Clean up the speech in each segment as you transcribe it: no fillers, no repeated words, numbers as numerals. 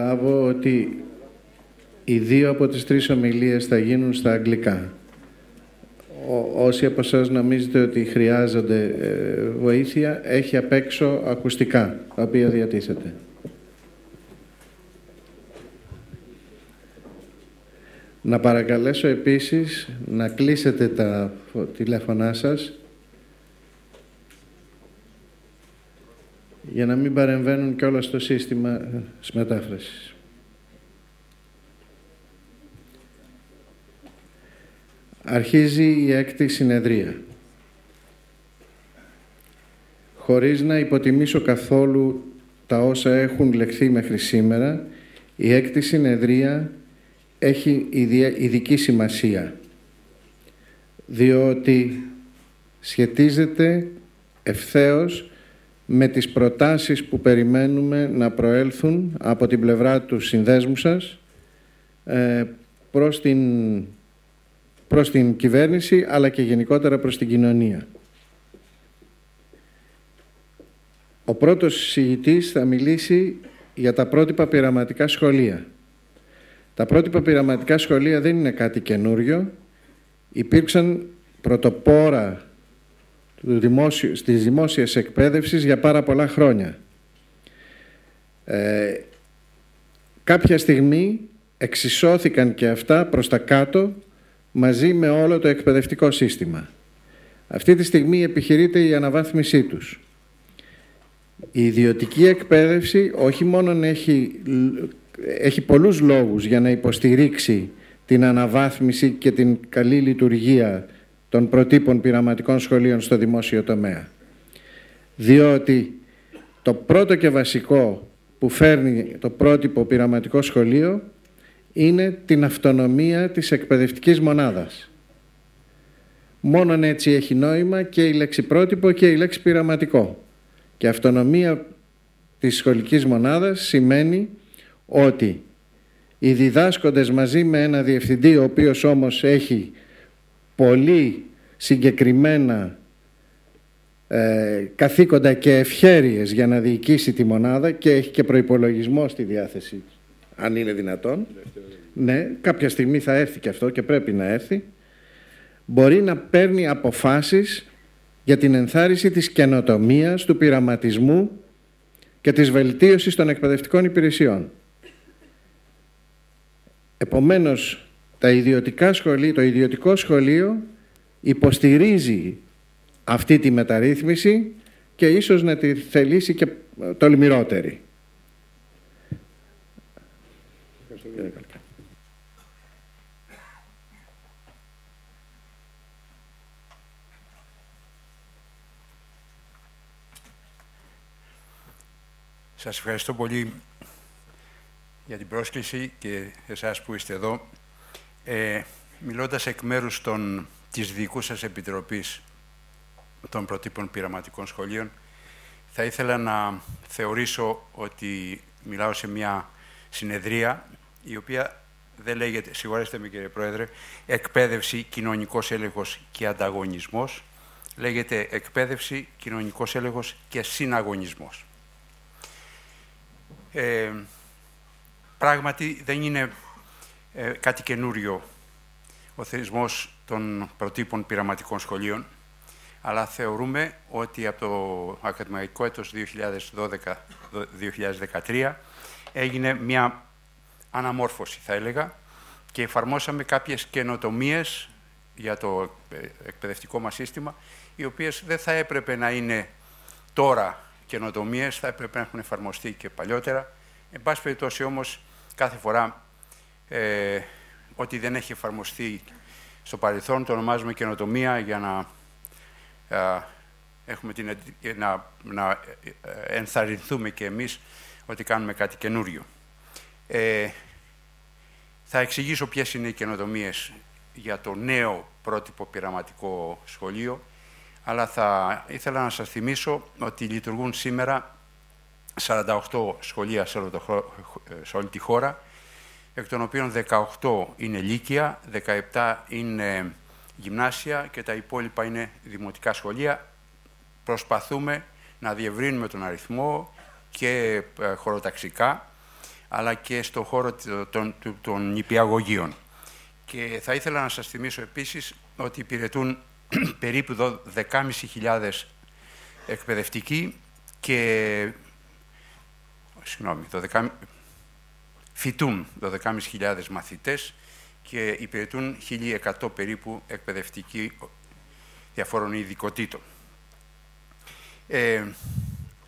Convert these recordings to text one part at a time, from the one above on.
Λάβω ότι οι 2 από τις 3 ομιλίες θα γίνουν στα αγγλικά. Όσοι από εσάς νομίζετε ότι χρειάζονται βοήθεια, έχει απ' έξω ακουστικά, τα οποία διατίθεται. Να παρακαλέσω επίσης να κλείσετε τα τηλέφωνά σας για να μην παρεμβαίνουν κιόλα στο σύστημα της μετάφρασης. Αρχίζει η 6η συνεδρία. Χωρίς να υποτιμήσω καθόλου τα όσα έχουν λεχθεί μέχρι σήμερα, η 6η συνεδρία έχει ειδική σημασία, διότι σχετίζεται ευθέως με τις προτάσεις που περιμένουμε να προέλθουν από την πλευρά του συνδέσμου σας προς την κυβέρνηση, αλλά και γενικότερα προς την κοινωνία. Ο πρώτος εισηγητής θα μιλήσει για τα πρότυπα πειραματικά σχολεία. Τα πρότυπα πειραματικά σχολεία δεν είναι κάτι καινούριο. Υπήρξαν πρωτοπόρα της δημόσιας εκπαίδευσης για πάρα πολλά χρόνια. Κάποια στιγμή εξισώθηκαν και αυτά προς τα κάτω μαζί με όλο το εκπαιδευτικό σύστημα. Αυτή τη στιγμή επιχειρείται η αναβάθμισή τους. Η ιδιωτική εκπαίδευση όχι μόνο έχει πολλούς λόγους για να υποστηρίξει την αναβάθμιση και την καλή λειτουργία των προτύπων πειραματικών σχολείων στο δημόσιο τομέα. Διότι το πρώτο και βασικό που φέρνει το πρότυπο πειραματικό σχολείο είναι την αυτονομία της εκπαιδευτικής μονάδας. Μόνον έτσι έχει νόημα και η λέξη πρότυπο και η λέξη πειραματικό. Και αυτονομία της σχολικής μονάδας σημαίνει ότι οι διδάσκοντες μαζί με ένα διευθυντή, ο οποίος όμως έχει πολύ συγκεκριμένα καθήκοντα και ευχέρειες για να διοικήσει τη μονάδα και έχει και προϋπολογισμό στη διάθεση, αν είναι δυνατόν. Ναι, κάποια στιγμή θα έρθει και αυτό και πρέπει να έρθει. Μπορεί να παίρνει αποφάσεις για την ενθάρρυνση της καινοτομίας, του πειραματισμού και της βελτίωσης των εκπαιδευτικών υπηρεσιών. Επομένως, το ιδιωτικό σχολείο υποστηρίζει αυτή τη μεταρρύθμιση και ίσως να τη θελήσει και τολμηρότερη. Σας ευχαριστώ πολύ για την πρόσκληση και εσάς που είστε εδώ. Μιλώντας εκ μέρους της Διοικούσας Επιτροπής των Προτύπων Πειραματικών Σχολείων, θα ήθελα να θεωρήσω ότι μιλάω σε μια συνεδρία η οποία δεν λέγεται, συγχωρέστε με κύριε Πρόεδρε, Εκπαίδευση, Κοινωνικός Έλεγχος και Ανταγωνισμός. Λέγεται Εκπαίδευση, Κοινωνικός Έλεγχος και Συναγωνισμός. Πράγματι δεν είναι κάτι καινούριο ο θεσμός των προτύπων πειραματικών σχολείων, αλλά θεωρούμε ότι από το ακαδημαϊκό έτος 2012-2013 έγινε μια αναμόρφωση, θα έλεγα, και εφαρμόσαμε κάποιες καινοτομίες για το εκπαιδευτικό μας σύστημα, οι οποίες δεν θα έπρεπε να είναι τώρα καινοτομίες, θα έπρεπε να έχουν εφαρμοστεί και παλιότερα. Εν πάση περιπτώσει όμως, κάθε φορά ότι δεν έχει εφαρμοστεί στο παρελθόν, το ονομάζουμε καινοτομία για να έχουμε να ενθαρρυνθούμε και εμείς ότι κάνουμε κάτι καινούριο. Θα εξηγήσω ποιες είναι οι καινοτομίες για το νέο πρότυπο πειραματικό σχολείο, αλλά θα ήθελα να σας θυμίσω ότι λειτουργούν σήμερα 48 σχολεία σε όλη τη χώρα, εκ των οποίων 18 είναι λύκεια, 17 είναι γυμνάσια και τα υπόλοιπα είναι δημοτικά σχολεία. Προσπαθούμε να διευρύνουμε τον αριθμό και χωροταξικά, αλλά και στον χώρο των νηπιαγωγείων. Και θα ήθελα να σας θυμίσω επίσης ότι υπηρετούν περίπου 10.500 εκπαιδευτικοί και φοιτούν 12.500 μαθητές και υπηρετούν 1.100 περίπου εκπαιδευτικοί διαφόρων ειδικοτήτων.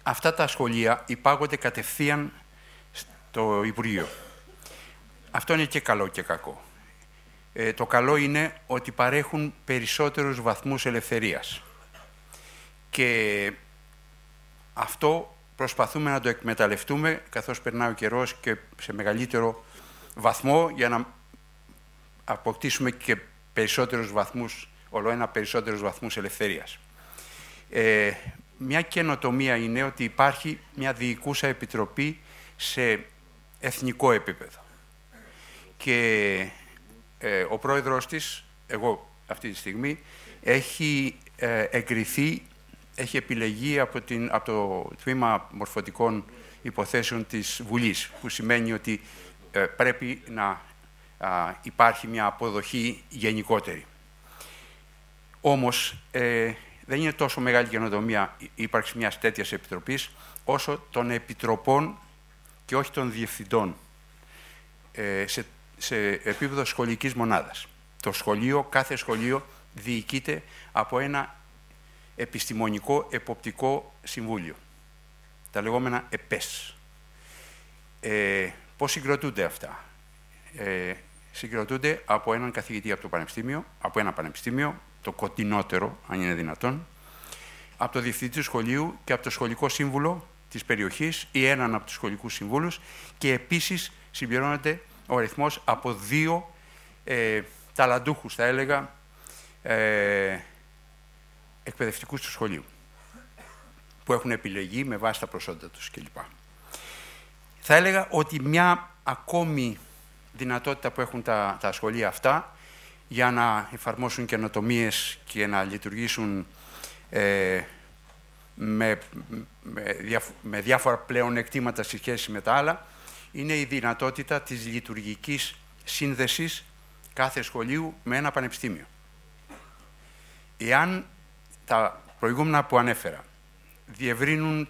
Αυτά τα σχολεία υπάγονται κατευθείαν στο Υπουργείο. Αυτό είναι και καλό και κακό. Το καλό είναι ότι παρέχουν περισσότερους βαθμούς ελευθερίας. Και αυτό προσπαθούμε να το εκμεταλλευτούμε καθώς περνάει ο καιρός και σε μεγαλύτερο βαθμό για να αποκτήσουμε και περισσότερους βαθμούς, ολοένα περισσότερους βαθμούς ελευθερίας. Μια καινοτομία είναι ότι υπάρχει μια διοικούσα επιτροπή σε εθνικό επίπεδο. Και ο πρόεδρος της, εγώ αυτή τη στιγμή, έχει εγκριθεί, έχει επιλεγεί από το Τμήμα Μορφωτικών Υποθέσεων της Βουλής, που σημαίνει ότι πρέπει να υπάρχει μια αποδοχή γενικότερη. Όμως, δεν είναι τόσο μεγάλη καινοτομία η ύπαρξη μιας τέτοιας επιτροπής, όσο των επιτροπών και όχι των διευθυντών σε επίπεδο σχολικής μονάδας. Το σχολείο, κάθε σχολείο διοικείται από ένα επιστημονικό εποπτικό συμβούλιο, τα λεγόμενα ΕΠΕΣ. Πώς συγκροτούνται αυτά? Συγκροτούνται από έναν καθηγητή από το Πανεπιστήμιο, από ένα πανεπιστήμιο, το κοντινότερο, αν είναι δυνατόν, από το διευθυντή του σχολείου και από το σχολικό σύμβουλο της περιοχής ή έναν από τους σχολικούς συμβούλους, και επίσης συμπληρώνεται ο αριθμός από 2 ταλαντούχους, θα έλεγα, εκπαιδευτικούς του σχολείου, που έχουν επιλεγεί με βάση τα προσόντα τους κλπ. Θα έλεγα ότι μια ακόμη δυνατότητα που έχουν τα σχολεία αυτά για να εφαρμόσουν καινοτομίες και να λειτουργήσουν με διάφορα πλεονεκτήματα σε σχέση με τα άλλα, είναι η δυνατότητα της λειτουργικής σύνδεσης κάθε σχολείου με ένα πανεπιστήμιο. Εάν τα προηγούμενα που ανέφερα διευρύνουν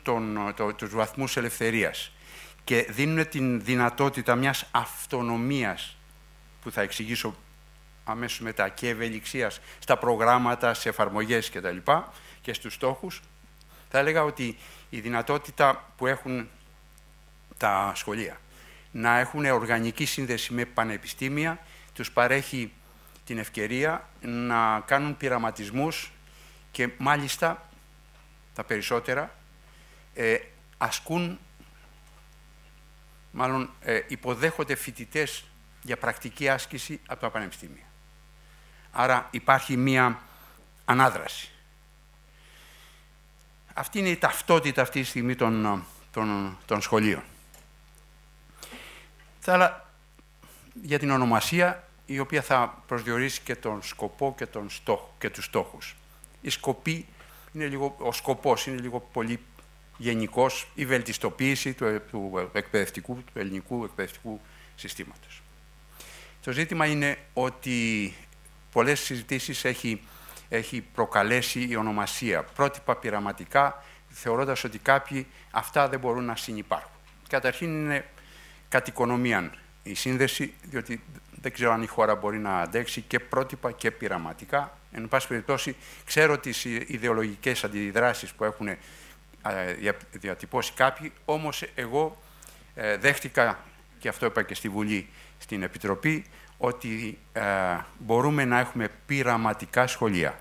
τους βαθμούς ελευθερίας και δίνουν την δυνατότητα μιας αυτονομίας, που θα εξηγήσω αμέσως μετά, και ευελιξίας στα προγράμματα, σε εφαρμογές κτλ. Και στους στόχους, θα έλεγα ότι η δυνατότητα που έχουν τα σχολεία να έχουν οργανική σύνδεση με πανεπιστήμια τους παρέχει την ευκαιρία να κάνουν πειραματισμούς και μάλιστα τα περισσότερα υποδέχονται φοιτητές για πρακτική άσκηση από τα πανεπιστήμια. Άρα υπάρχει μία ανάδραση. Αυτή είναι η ταυτότητα αυτή τη στιγμή των σχολείων. Θα έλεγα για την ονομασία, η οποία θα προσδιορίσει και τον σκοπό και τον στόχο και τους στόχους. Η σκοπή είναι λίγο, ο σκοπός είναι λίγο πολύ γενικός, η βελτιστοποίηση του ελληνικού εκπαιδευτικού συστήματος. Το ζήτημα είναι ότι πολλές συζητήσεις έχει προκαλέσει η ονομασία, πρότυπα πειραματικά, θεωρώντας ότι κάποιοι αυτά δεν μπορούν να συνυπάρχουν. Καταρχήν είναι κατ' οικονομίαν η σύνδεση, διότι δεν ξέρω αν η χώρα μπορεί να αντέξει και πρότυπα και πειραματικά. Εν πάση περιπτώσει, ξέρω τις ιδεολογικές αντιδράσεις που έχουν διατυπώσει κάποιοι, όμως εγώ δέχτηκα, και αυτό είπα και στη Βουλή, στην Επιτροπή, ότι μπορούμε να έχουμε πειραματικά σχολεία,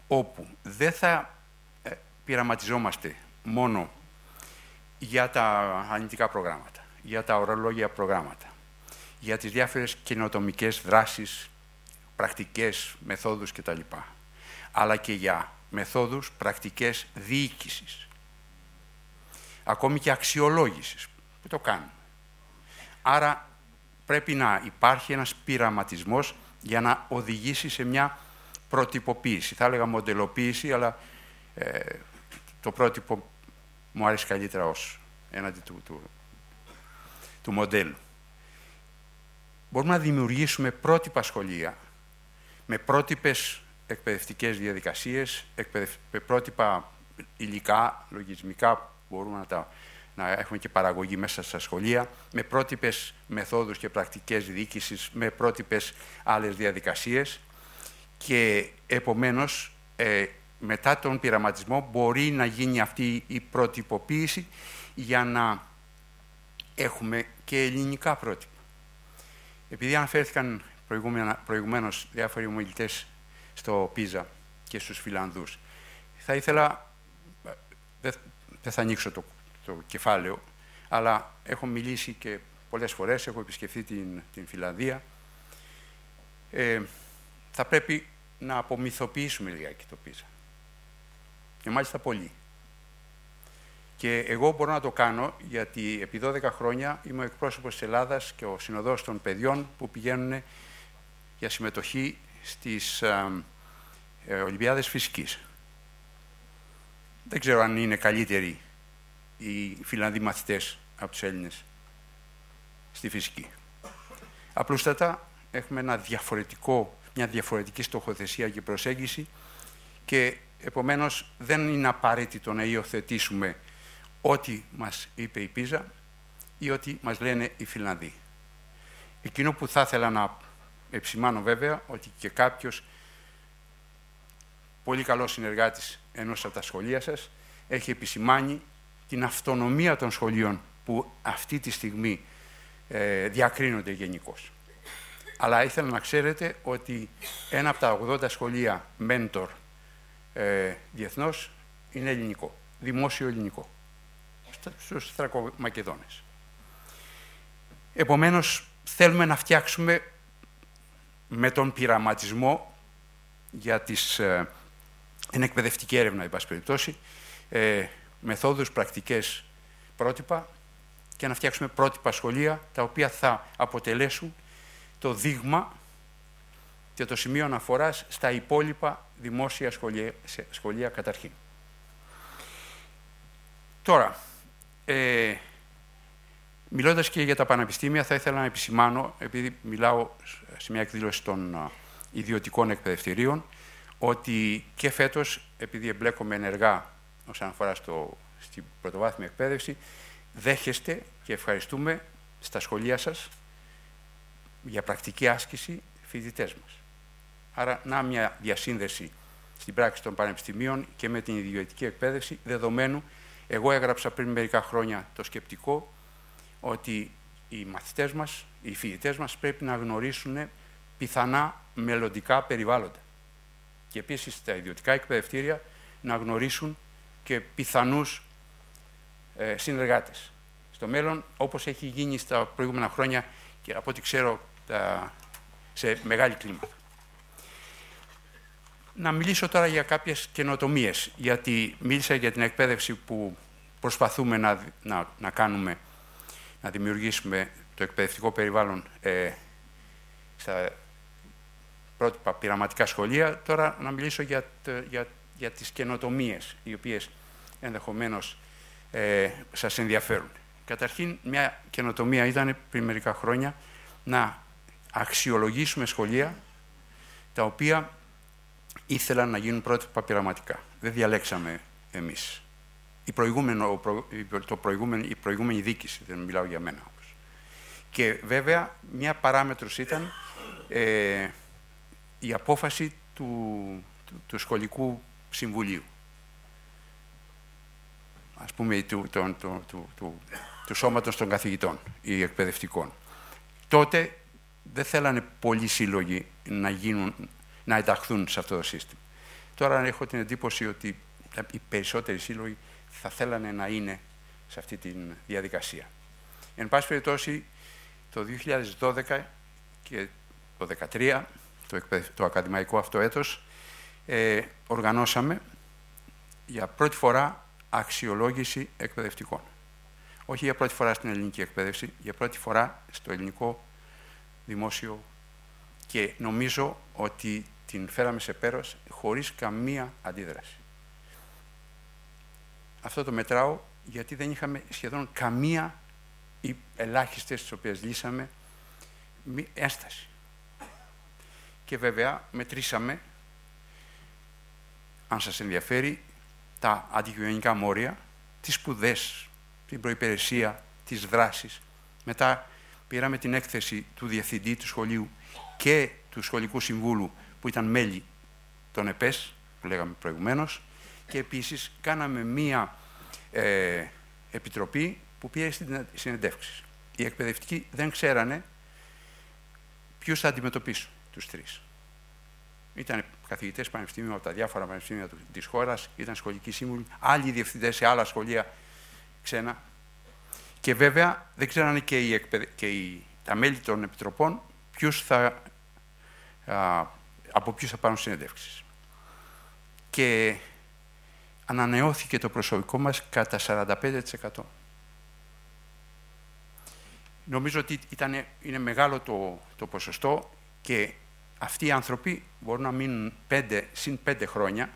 όπου δεν θα πειραματιζόμαστε μόνο για τα αρνητικά προγράμματα, για τα ορολόγια προγράμματα, για τις διάφορες καινοτομικές δράσεις, πρακτικές, μεθόδους κτλ. Αλλά και για μεθόδους, πρακτικές διοίκησης, ακόμη και αξιολόγησης, που το κάνουν. Άρα πρέπει να υπάρχει ένας πειραματισμός για να οδηγήσει σε μια προτυποποίηση. Θα έλεγα μοντελοποίηση, αλλά το πρότυπο μου άρεσε καλύτερα ως έναντι του μοντέλου. Μπορούμε να δημιουργήσουμε πρότυπα σχολεία με πρότυπες εκπαιδευτικές διαδικασίες, με πρότυπα υλικά, λογισμικά, μπορούμε να έχουμε και παραγωγή μέσα στα σχολεία, με πρότυπες μεθόδους και πρακτικές διοίκησης, με πρότυπες άλλες διαδικασίες και επομένως μετά τον πειραματισμό μπορεί να γίνει αυτή η προτυποποίηση για να έχουμε και ελληνικά πρότυπα. Επειδή αναφέρθηκαν προηγουμένως διάφοροι ομιλητές στο Πίζα και στους Φιλανδούς, θα ήθελα, δεν θα ανοίξω το κεφάλαιο, αλλά έχω μιλήσει και πολλές φορές, έχω επισκεφθεί την Φιλανδία. Θα πρέπει να απομυθοποιήσουμε λιγάκι το Πίζα. Και μάλιστα πολύ. Και εγώ μπορώ να το κάνω, γιατί επί 12 χρόνια είμαι ο εκπρόσωπος της Ελλάδας και ο συνοδός των παιδιών που πηγαίνουν για συμμετοχή στις Ολυμπιάδες Φυσικής. Δεν ξέρω αν είναι καλύτεροι οι Φιλανδοί μαθητές από τους Έλληνες στη φυσική. Απλούστατα έχουμε μια διαφορετική στοχοθεσία και προσέγγιση και επομένως δεν είναι απαραίτητο να υιοθετήσουμε ό,τι μας είπε η Πίζα ή ό,τι μας λένε οι Φιλανδοί. Εκείνο που θα ήθελα να επισημάνω βέβαια, ότι και κάποιος πολύ καλός συνεργάτης ενός από τα σχολεία σας έχει επισημάνει την αυτονομία των σχολείων που αυτή τη στιγμή διακρίνονται γενικώς. Αλλά ήθελα να ξέρετε ότι ένα από τα 80 σχολεία mentor διεθνώς είναι ελληνικό, δημόσιο ελληνικό, στους Θρακομακεδόνες. Επομένως, θέλουμε να φτιάξουμε με τον πειραματισμό για την εκπαιδευτική έρευνα, εν πάση περιπτώσει, μεθόδους, πρακτικές, πρότυπα και να φτιάξουμε πρότυπα σχολεία τα οποία θα αποτελέσουν το δείγμα και το σημείο αναφοράς στα υπόλοιπα δημόσια σχολεία καταρχήν. Τώρα, μιλώντας και για τα πανεπιστήμια, θα ήθελα να επισημάνω, επειδή μιλάω σε μια εκδήλωση των ιδιωτικών εκπαιδευτηρίων, ότι και φέτος, επειδή εμπλέκομαι ενεργά όσον αφορά στην πρωτοβάθμια εκπαίδευση, δέχεστε και ευχαριστούμε στα σχολεία σας για πρακτική άσκηση φοιτητές μας. Άρα, να μια διασύνδεση στην πράξη των πανεπιστημίων και με την ιδιωτική εκπαίδευση, δεδομένου, εγώ έγραψα πριν μερικά χρόνια το σκεπτικό ότι οι μαθητές μας, οι φοιτητές μας πρέπει να γνωρίσουν πιθανά μελλοντικά περιβάλλοντα. Και επίσης τα ιδιωτικά εκπαιδευτήρια να γνωρίσουν και πιθανούς συνεργάτες. Στο μέλλον, όπως έχει γίνει στα προηγούμενα χρόνια και από ό,τι ξέρω σε μεγάλη κλίμακα. Να μιλήσω τώρα για κάποιες καινοτομίες, γιατί μίλησα για την εκπαίδευση που προσπαθούμε να κάνουμε, να δημιουργήσουμε το εκπαιδευτικό περιβάλλον στα πρότυπα πειραματικά σχολεία. Τώρα να μιλήσω για τις καινοτομίες, οι οποίες ενδεχομένως σας ενδιαφέρουν. Καταρχήν, μια καινοτομία ήταν πριν μερικά χρόνια να αξιολογήσουμε σχολεία τα οποία ήθελαν να γίνουν πρότυπα πειραματικά. Δεν διαλέξαμε εμείς. Η προηγούμενη διοίκηση, δεν μιλάω για μένα όμως. Και βέβαια, μια παράμετρος ήταν η απόφαση του σχολικού συμβουλίου. Ας πούμε, του σώματος των καθηγητών ή εκπαιδευτικών. Τότε δεν θέλανε πολλοί σύλλογοι να ενταχθούν σε αυτό το σύστημα. Τώρα έχω την εντύπωση ότι οι περισσότεροι σύλλογοι θα θέλανε να είναι σε αυτή τη διαδικασία. Εν πάση περιπτώσει, το 2012 και το 2013, το ακαδημαϊκό αυτό έτος, οργανώσαμε για πρώτη φορά αξιολόγηση εκπαιδευτικών. Όχι για πρώτη φορά στην ελληνική εκπαίδευση, για πρώτη φορά στο ελληνικό δημόσιο, και νομίζω ότι την φέραμε σε πέρας χωρίς καμία αντίδραση. Αυτό το μετράω γιατί δεν είχαμε σχεδόν καμία οι ελάχιστες τις οποίες λύσαμε, ένσταση. Και βέβαια μετρήσαμε, αν σας ενδιαφέρει, τα αντικειμενικά μόρια, τις σπουδές, την προϋπηρεσία, τις δράσεις. Μετά πήραμε την έκθεση του Διευθυντή του Σχολείου και του Σχολικού Συμβούλου, που ήταν μέλη των ΕΠΕΣ, που λέγαμε προηγουμένως, και επίσης κάναμε μία επιτροπή που πήρε συνεντεύξεις. Οι εκπαιδευτικοί δεν ξέρανε ποιους θα αντιμετωπίσουν τους τρεις. Ήταν καθηγητές πανεπιστημίου από τα διάφορα πανεπιστήμια της χώρας, ήταν σχολικοί σύμβουλοι, άλλοι διευθυντές σε άλλα σχολεία ξένα. Και βέβαια δεν ξέρανε και τα μέλη των επιτροπών από ποιους θα πάρουν συνεντεύξεις. Και ανανεώθηκε το προσωπικό μας κατά 45%. Νομίζω ότι είναι μεγάλο το ποσοστό και αυτοί οι άνθρωποι μπορούν να μείνουν συν 5 χρόνια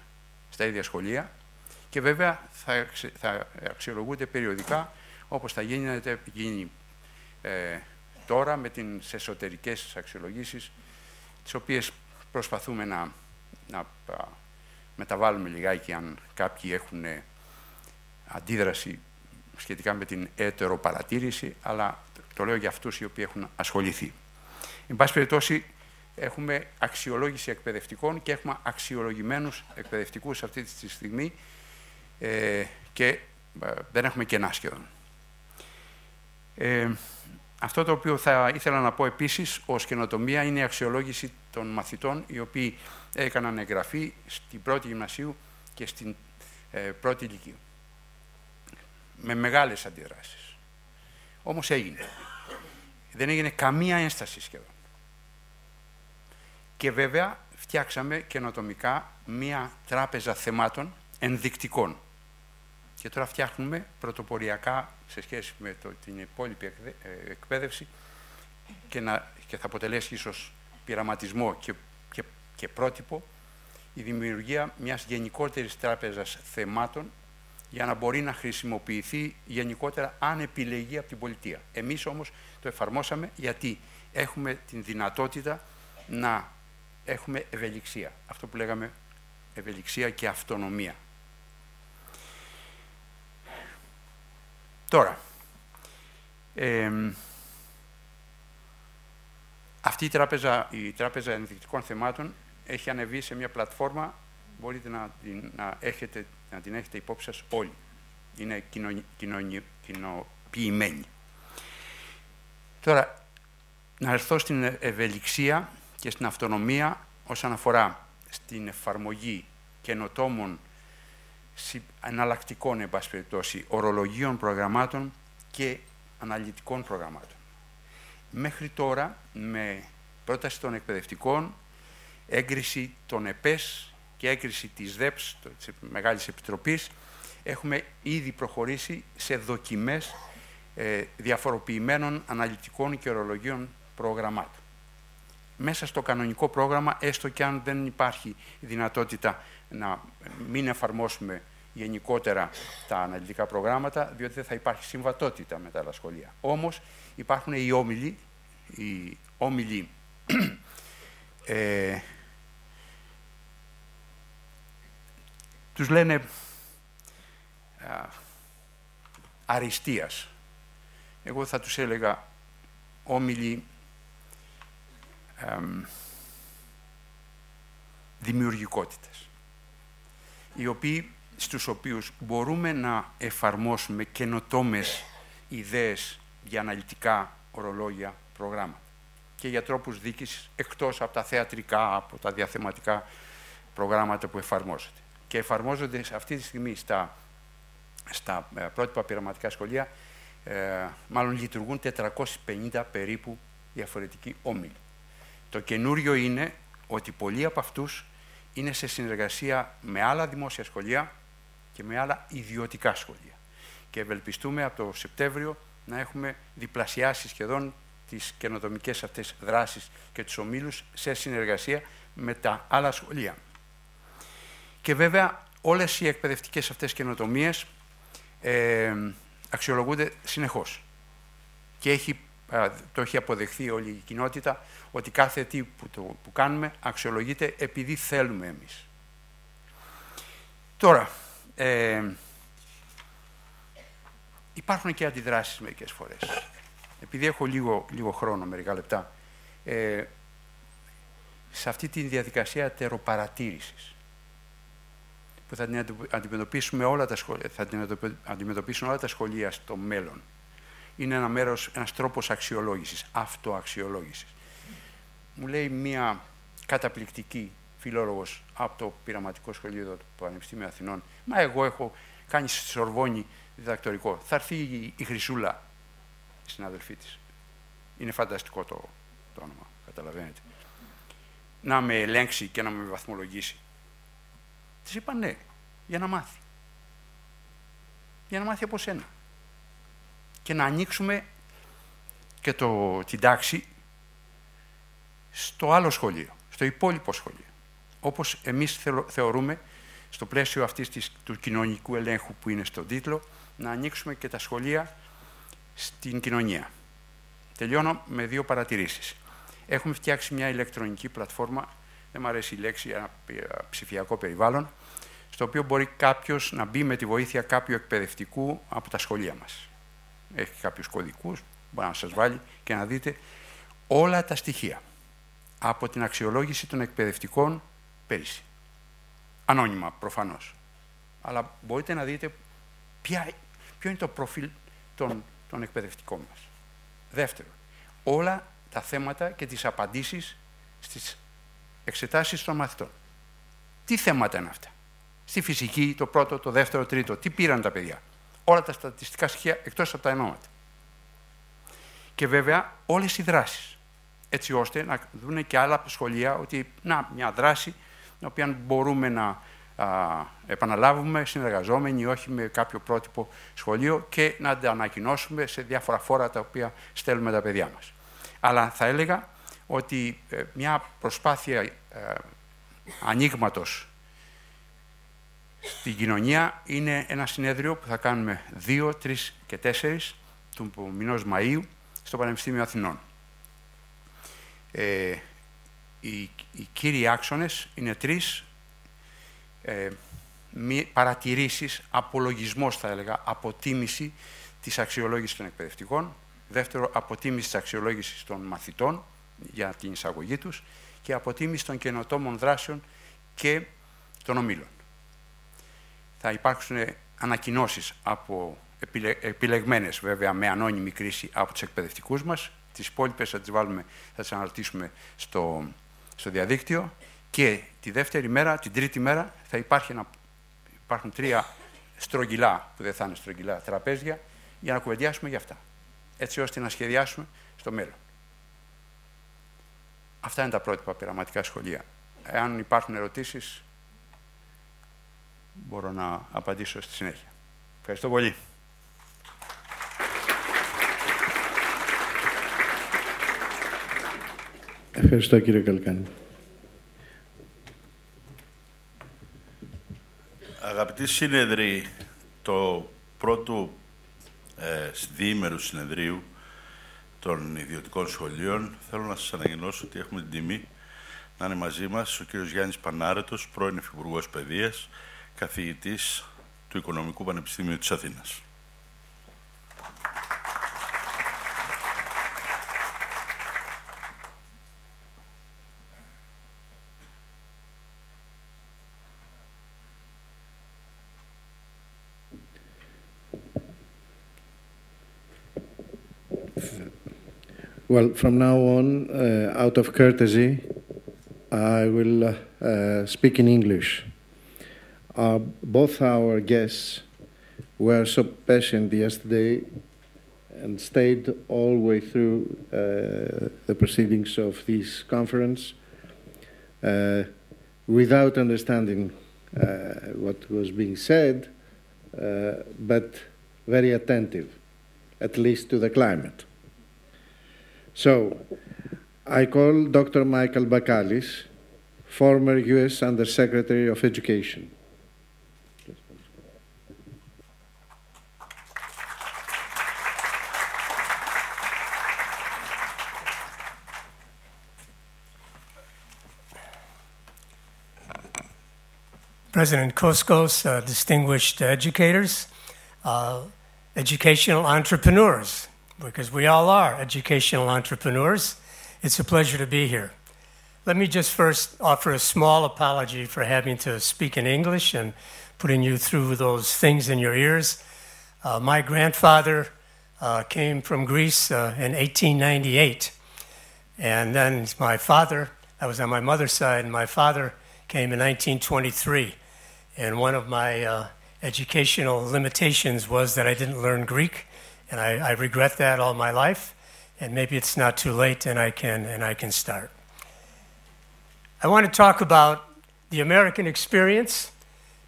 στα ίδια σχολεία και βέβαια θα αξιολογούνται περιοδικά, όπως θα γίνει τώρα με τις εσωτερικές αξιολογήσεις, τις οποίες προσπαθούμε να μεταβάλουμε λιγάκι αν κάποιοι έχουν αντίδραση σχετικά με την έτεροπαρατήρηση, αλλά το λέω για αυτούς οι οποίοι έχουν ασχοληθεί. Εν πάση περιπτώσει, έχουμε αξιολόγηση εκπαιδευτικών και έχουμε αξιολογημένους εκπαιδευτικούς αυτή τη στιγμή και δεν έχουμε κενά σχεδόν. Αυτό το οποίο θα ήθελα να πω επίσης ως καινοτομία είναι η αξιολόγηση των μαθητών οι οποίοι έκαναν εγγραφή στην πρώτη γυμνασίου και στην πρώτη λυκείου. Με μεγάλες αντιδράσεις. Όμως έγινε. Δεν έγινε καμία ένσταση σχεδόν. Και βέβαια φτιάξαμε καινοτομικά μία τράπεζα θεμάτων ενδεικτικών. Και τώρα φτιάχνουμε πρωτοποριακά σε σχέση με την υπόλοιπη εκπαίδευση και θα αποτελέσει ίσως πειραματισμό και πρότυπο η δημιουργία μιας γενικότερης τράπεζας θεμάτων για να μπορεί να χρησιμοποιηθεί γενικότερα αν επιλεγεί από την πολιτεία. Εμείς όμως το εφαρμόσαμε γιατί έχουμε την δυνατότητα να έχουμε ευελιξία. Αυτό που λέγαμε ευελιξία και αυτονομία. Τώρα, αυτή η τράπεζα ενδεικτικών θεμάτων έχει ανεβεί σε μια πλατφόρμα, μπορείτε να την έχετε υπόψη σας όλοι. Είναι κοινοποιημένη. Τώρα, να έρθω στην ευελιξία και στην αυτονομία όσον αφορά στην εφαρμογή καινοτόμων εναλλακτικών, εν πάση περιπτώσει, ορολογίων προγραμμάτων και αναλυτικών προγραμμάτων. Μέχρι τώρα, με πρόταση των εκπαιδευτικών, έγκριση των ΕΠΕΣ και έγκριση της Dept, της Μεγάλης Επιτροπής, έχουμε ήδη προχωρήσει σε δοκιμές διαφοροποιημένων αναλυτικών και ορολογίων προγραμμάτων. Μέσα στο κανονικό πρόγραμμα, έστω και αν δεν υπάρχει η δυνατότητα να μην εφαρμόσουμε γενικότερα τα αναλυτικά προγράμματα, διότι δεν θα υπάρχει συμβατότητα με τα άλλα σχολεία. Όμως υπάρχουν οι όμιλοι τους λένε αριστείας. Εγώ θα τους έλεγα όμιλοι δημιουργικότητας, στους οποίους μπορούμε να εφαρμόσουμε καινοτόμες ιδέες για αναλυτικά ορολόγια προγράμματα και για τρόπους διοίκησης εκτός από τα θεατρικά, από τα διαθεματικά προγράμματα που εφαρμόζονται. Και εφαρμόζονται αυτή τη στιγμή στα πρότυπα πειραματικά σχολεία, μάλλον λειτουργούν 450 περίπου διαφορετικοί όμιλοι. Το καινούριο είναι ότι πολλοί από αυτούς είναι σε συνεργασία με άλλα δημόσια σχολεία και με άλλα ιδιωτικά σχολεία. Και ευελπιστούμε από το Σεπτέμβριο να έχουμε διπλασιάσει σχεδόν τις καινοτομικές αυτές δράσεις και τους ομίλους σε συνεργασία με τα άλλα σχολεία. Και βέβαια όλες οι εκπαιδευτικές αυτές καινοτομίες αξιολογούνται συνεχώς. και το έχει αποδεχθεί όλη η κοινότητα, ότι κάθε τι που κάνουμε αξιολογείται επειδή θέλουμε εμείς. Τώρα, υπάρχουν και αντιδράσεις μερικές φορές. Επειδή έχω λίγο χρόνο, μερικά λεπτά, σε αυτή τη διαδικασία τεροπαρατήρησης, που θα την αντιμετωπίσουν όλα τα σχολεία στο μέλλον, είναι ένας τρόπος αξιολόγησης, αυτοαξιολόγησης. Μου λέει μία καταπληκτική φιλόλογος από το Πειραματικό Σχολείο του Πανεπιστημίου Αθηνών, μα εγώ έχω κάνει στη Σορβόνη διδακτορικό. Θα έρθει η Χρυσούλα, η συναδελφή της. Είναι φανταστικό το όνομα, καταλαβαίνετε. Να με ελέγξει και να με βαθμολογήσει. Της είπα ναι, για να μάθει. Για να μάθει από σένα. Και να ανοίξουμε και την τάξη στο άλλο σχολείο, στο υπόλοιπο σχολείο. Όπως εμείς θεωρούμε, στο πλαίσιο αυτής του κοινωνικού ελέγχου που είναι στον τίτλο, να ανοίξουμε και τα σχολεία στην κοινωνία. Τελειώνω με 2 παρατηρήσεις. Έχουμε φτιάξει μια ηλεκτρονική πλατφόρμα, δεν μου αρέσει η λέξη, ένα ψηφιακό περιβάλλον, στο οποίο μπορεί κάποιος να μπει με τη βοήθεια κάποιου εκπαιδευτικού από τα σχολεία μας. Έχει κάποιους κωδικούς, μπορεί να σας βάλει και να δείτε όλα τα στοιχεία από την αξιολόγηση των εκπαιδευτικών πέρυσι. Ανώνυμα, προφανώς. Αλλά μπορείτε να δείτε ποιο είναι το προφίλ των εκπαιδευτικών μας. Δεύτερον, όλα τα θέματα και τις απαντήσεις στις εξετάσεις των μαθητών. Τι θέματα είναι αυτά? Στη φυσική, το πρώτο, το δεύτερο, τρίτο, τι πήραν τα παιδιά? Όλα τα στατιστικά στοιχεία εκτός από τα ενώματα. Και βέβαια όλες οι δράσεις, έτσι ώστε να δούνε και άλλα σχολεία ότι μια δράση την οποία μπορούμε να επαναλάβουμε συνεργαζόμενοι ή όχι με κάποιο πρότυπο σχολείο και να τα ανακοινώσουμε σε διάφορα φόρα τα οποία στέλνουμε τα παιδιά μας. Αλλά θα έλεγα ότι μια προσπάθεια ανοίγματος στην κοινωνία είναι ένα συνέδριο που θα κάνουμε 2, 3 και 4 του μηνός Μαΐου στο Πανεπιστήμιο Αθηνών. Οι κύριοι άξονες είναι 3. Παρατηρήσεις, απολογισμός θα έλεγα, αποτίμηση της αξιολόγησης των εκπαιδευτικών. Δεύτερο, αποτίμηση της αξιολόγησης των μαθητών για την εισαγωγή τους και αποτίμηση των καινοτόμων δράσεων και των ομίλων. Θα υπάρξουν ανακοινώσεις επιλεγμένες βέβαια με ανώνυμη κρίση από τους εκπαιδευτικούς μας. Τις υπόλοιπες θα τις αναρτήσουμε στο διαδίκτυο και τη δεύτερη μέρα, την τρίτη μέρα θα υπάρχουν 3 στρογγυλά, που δεν θα είναι στρογγυλά, τραπέζια για να κουβεντιάσουμε για αυτά, έτσι ώστε να σχεδιάσουμε στο μέλλον. Αυτά είναι τα πρότυπα πειραματικά σχολεία. Εάν υπάρχουν ερωτήσεις, μπορώ να απαντήσω στη συνέχεια. Ευχαριστώ πολύ. Ευχαριστώ κύριε Καλκάνη. Αγαπητοί συνεδροί, το πρώτο διήμερο συνεδρίου των ιδιωτικών σχολείων, θέλω να σας ανακοινώσω ότι έχουμε την τιμή να είναι μαζί μας ο κύριος Γιάννης Πανάρετος, πρώην Υφυπουργός Παιδείας, καθηγητής του Οικονομικού Πανεπιστημίου της Αθήνας. Well, from now on, out of courtesy, I will speak in English. Both our guests were so patient yesterday and stayed all the way through the proceedings of this conference without understanding what was being said, but very attentive, at least to the climate. So, I call Dr. Michael Bakalis, former U.S. Undersecretary of Education. President Kόskos, distinguished educators, educational entrepreneurs, because we all are educational entrepreneurs. It's a pleasure to be here. Let me just first offer a small apology for having to speak in English and putting you through those things in your ears. My grandfather came from Greece in 1898, and then my father, I was on my mother's side, and my father came in 1923. And one of my educational limitations was that I didn't learn Greek, and I regret that all my life. And maybe it's not too late, and I can start. I want to talk about the American experience,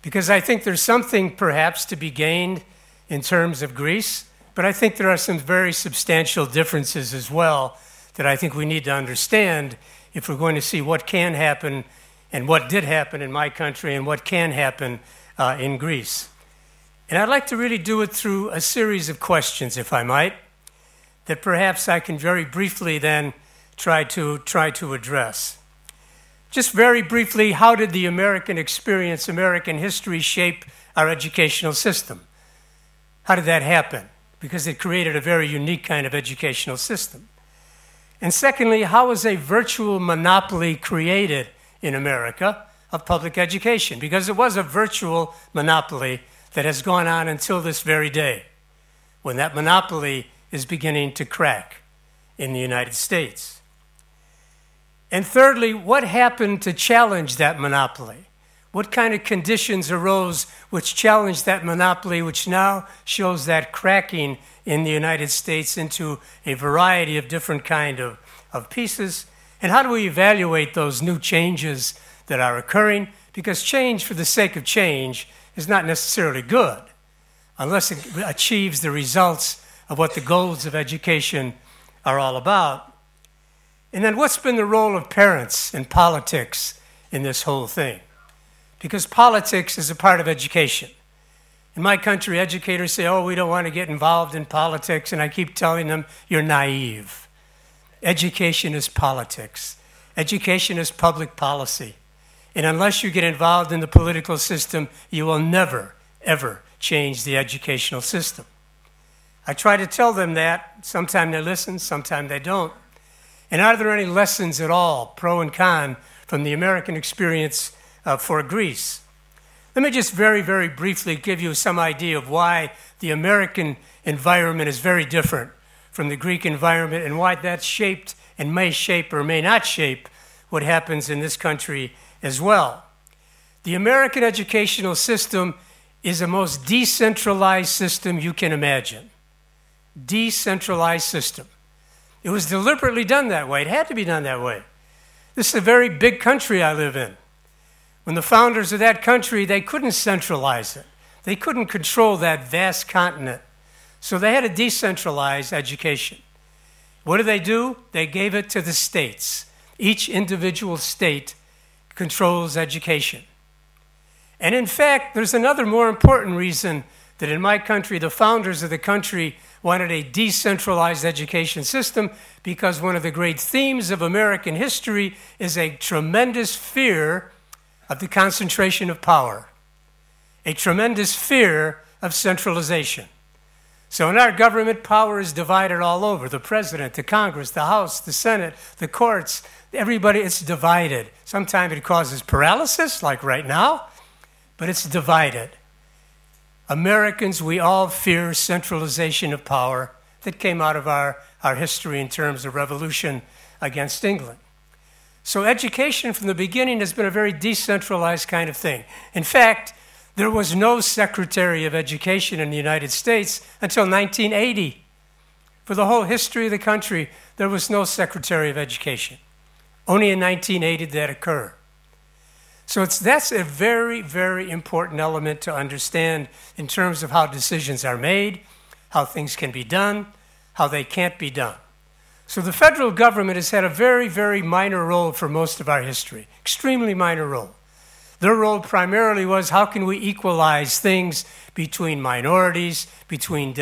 because I think there's something perhaps to be gained in terms of Greece, but I think there are some very substantial differences as well that I think we need to understand if we're going to see what can happen and what did happen in my country and what can happen in Greece. And I'd like to really do it through a series of questions, if I might, that perhaps I can very briefly then try to address. Just very briefly, how did the American experience, American history shape our educational system? How did that happen? Because it created a very unique kind of educational system. And secondly, how was a virtual monopoly created in America of public education? Because it was a virtual monopoly that has gone on until this very day, when that monopoly is beginning to crack in the United States. And thirdly, what happened to challenge that monopoly? What kind of conditions arose which challenged that monopoly, which now shows that cracking in the United States into a variety of different kind of pieces? And how do we evaluate those new changes that are occurring? Because change for the sake of change is not necessarily good unless it achieves the results of what the goals of education are all about. And then what's been the role of parents and politics in this whole thing? Because politics is a part of education. In my country, educators say, oh, we don't want to get involved in politics, and I keep telling them, you're naive. Education is politics. Education is public policy. And unless you get involved in the political system, you will never, ever change the educational system. I try to tell them that. Sometimes they listen, sometimes they don't. And are there any lessons at all, pro and con, from the American experience for Greece? Let me just very, very briefly give you some idea of why the American environment is very different from the Greek environment and why that shaped and may shape or may not shape what happens in this country as well. The American educational system is the most decentralized system you can imagine. Decentralized system. It was deliberately done that way. It had to be done that way. This is a very big country I live in. When the founders of that country, they couldn't centralize it. They couldn't control that vast continent. So they had to decentralize education. What do? They gave it to the states. Each individual state controls education. And in fact, there's another more important reason that in my country, the founders of the country wanted a decentralized education system, because one of the great themes of American history is a tremendous fear of the concentration of power, a tremendous fear of centralization. So in our government, power is divided all over. The president, the Congress, the House, the Senate, the courts, everybody, it's divided. Sometimes it causes paralysis, like right now, but it's divided. Americans, we all fear centralization of power that came out of our history in terms of revolution against England. So education from the beginning has been a very decentralized kind of thing. In fact, there was no Secretary of Education in the United States until 1980. For the whole history of the country, there was no Secretary of Education. Only in 1980 did that occur. So that's a very, very important element to understand in terms of how decisions are made, how things can be done, how they can't be done. So the federal government has had a very, very minor role for most of our history, extremely minor role. Their role primarily was how can we equalize things between minorities, between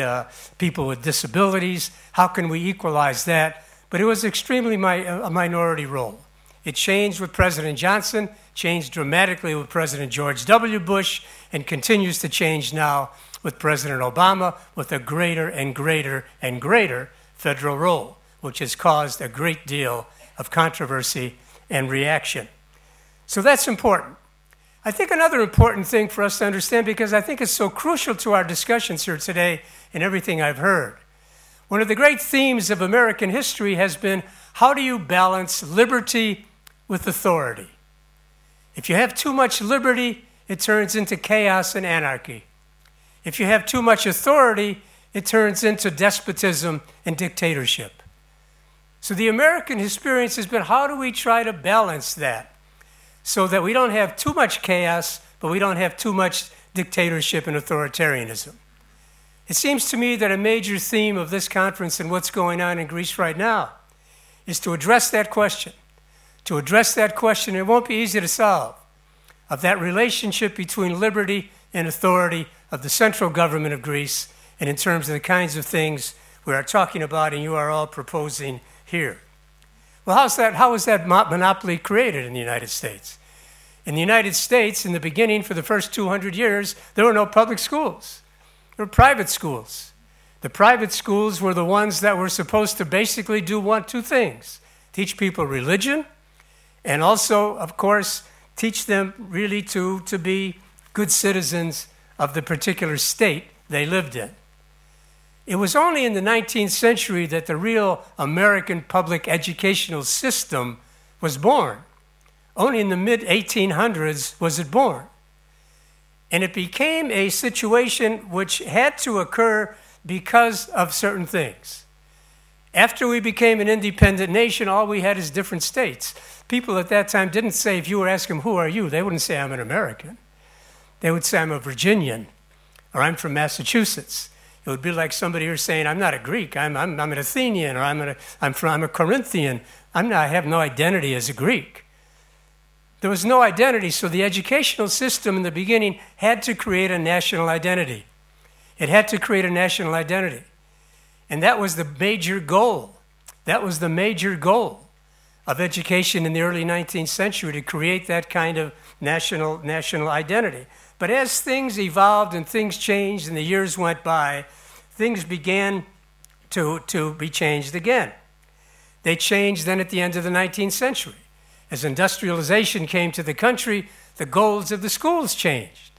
people with disabilities, how can we equalize that? But it was extremely a minority role. It changed with President Johnson, changed dramatically with President George W. Bush, and continues to change now with President Obama, with a greater and greater and greater federal role, which has caused a great deal of controversy and reaction. So that's important. I think another important thing for us to understand, because I think it's so crucial to our discussions here today and everything I've heard. One of the great themes of American history has been, how do you balance liberty with authority? If you have too much liberty, it turns into chaos and anarchy. If you have too much authority, it turns into despotism and dictatorship. So the American experience has been, how do we try to balance that so that we don't have too much chaos, but we don't have too much dictatorship and authoritarianism? It seems to me that a major theme of this conference and what's going on in Greece right now is to address that question. To address that question, it won't be easy to solve, of that relationship between liberty and authority of the central government of Greece, and in terms of the kinds of things we are talking about and you are all proposing here. Well, how was that monopoly created in the United States? In the United States, in the beginning, for the first 200 years, there were no public schools. There were private schools. The private schools were the ones that were supposed to basically do two things: teach people religion, and also, of course, teach them really to be good citizens of the particular state they lived in. It was only in the 19th century that the real American public educational system was born. Only in the mid-1800s was it born. And it became a situation which had to occur because of certain things. After we became an independent nation, all we had is different states. People at that time didn't say, if you were asking them, who are you? They wouldn't say, I'm an American. They would say, I'm a Virginian, or I'm from Massachusetts. It would be like somebody here saying, I'm not a Greek, I'm an Athenian, or I'm a Corinthian. I have no identity as a Greek. There was no identity, so the educational system in the beginning had to create a national identity. It had to create a national identity. And that was the major goal. That was the major goal of education in the early 19th century, to create that kind of national identity. But as things evolved and things changed and the years went by, things began to be changed again. They changed then at the end of the 19th century. As industrialization came to the country, the goals of the schools changed.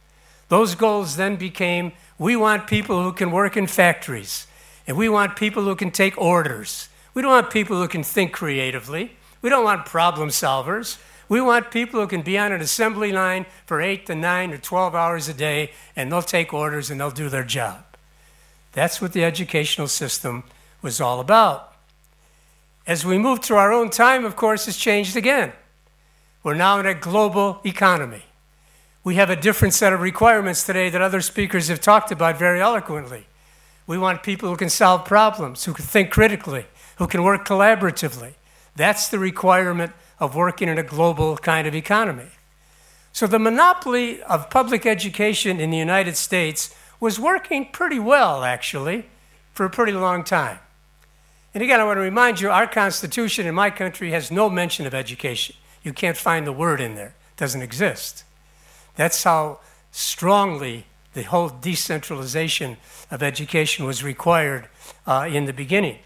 Those goals then became, we want people who can work in factories, and we want people who can take orders. We don't want people who can think creatively. We don't want problem solvers. We want people who can be on an assembly line for 8 to 9 or 12 hours a day, and they'll take orders and they'll do their job. That's what the educational system was all about. As we move to our own time, of course, it's changed again. We're now in a global economy. We have a different set of requirements today that other speakers have talked about very eloquently. We want people who can solve problems, who can think critically, who can work collaboratively. That's the requirement of working in a global kind of economy. So the monopoly of public education in the United States was working pretty well, actually, for a pretty long time. And again, I want to remind you, our Constitution in my country has no mention of education. You can't find the word in there. It doesn't exist. That's how strongly the whole decentralization of education was required in the beginning.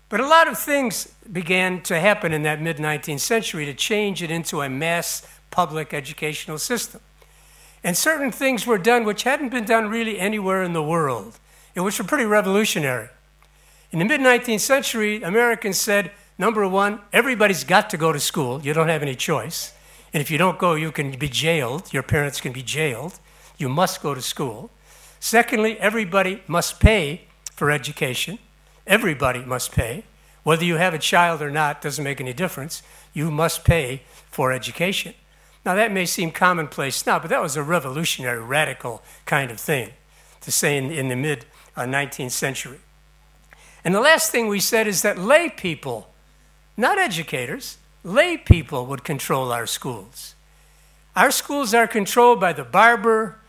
But a lot of things began to happen in that mid-19th century to change it into a mass public educational system. And certain things were done which hadn't been done really anywhere in the world, and which were pretty revolutionary. In the mid-19th century, Americans said, number one, everybody's got to go to school. You don't have any choice. And if you don't go, you can be jailed. Your parents can be jailed. You must go to school. Secondly, everybody must pay for education. Everybody must pay. Whether you have a child or not doesn't make any difference. You must pay for education. Now, that may seem commonplace now, but that was a revolutionary, radical kind of thing to say in the mid-19th century. And the last thing we said is that lay people, not educators, lay people would control our schools. Our schools are controlled by the barber,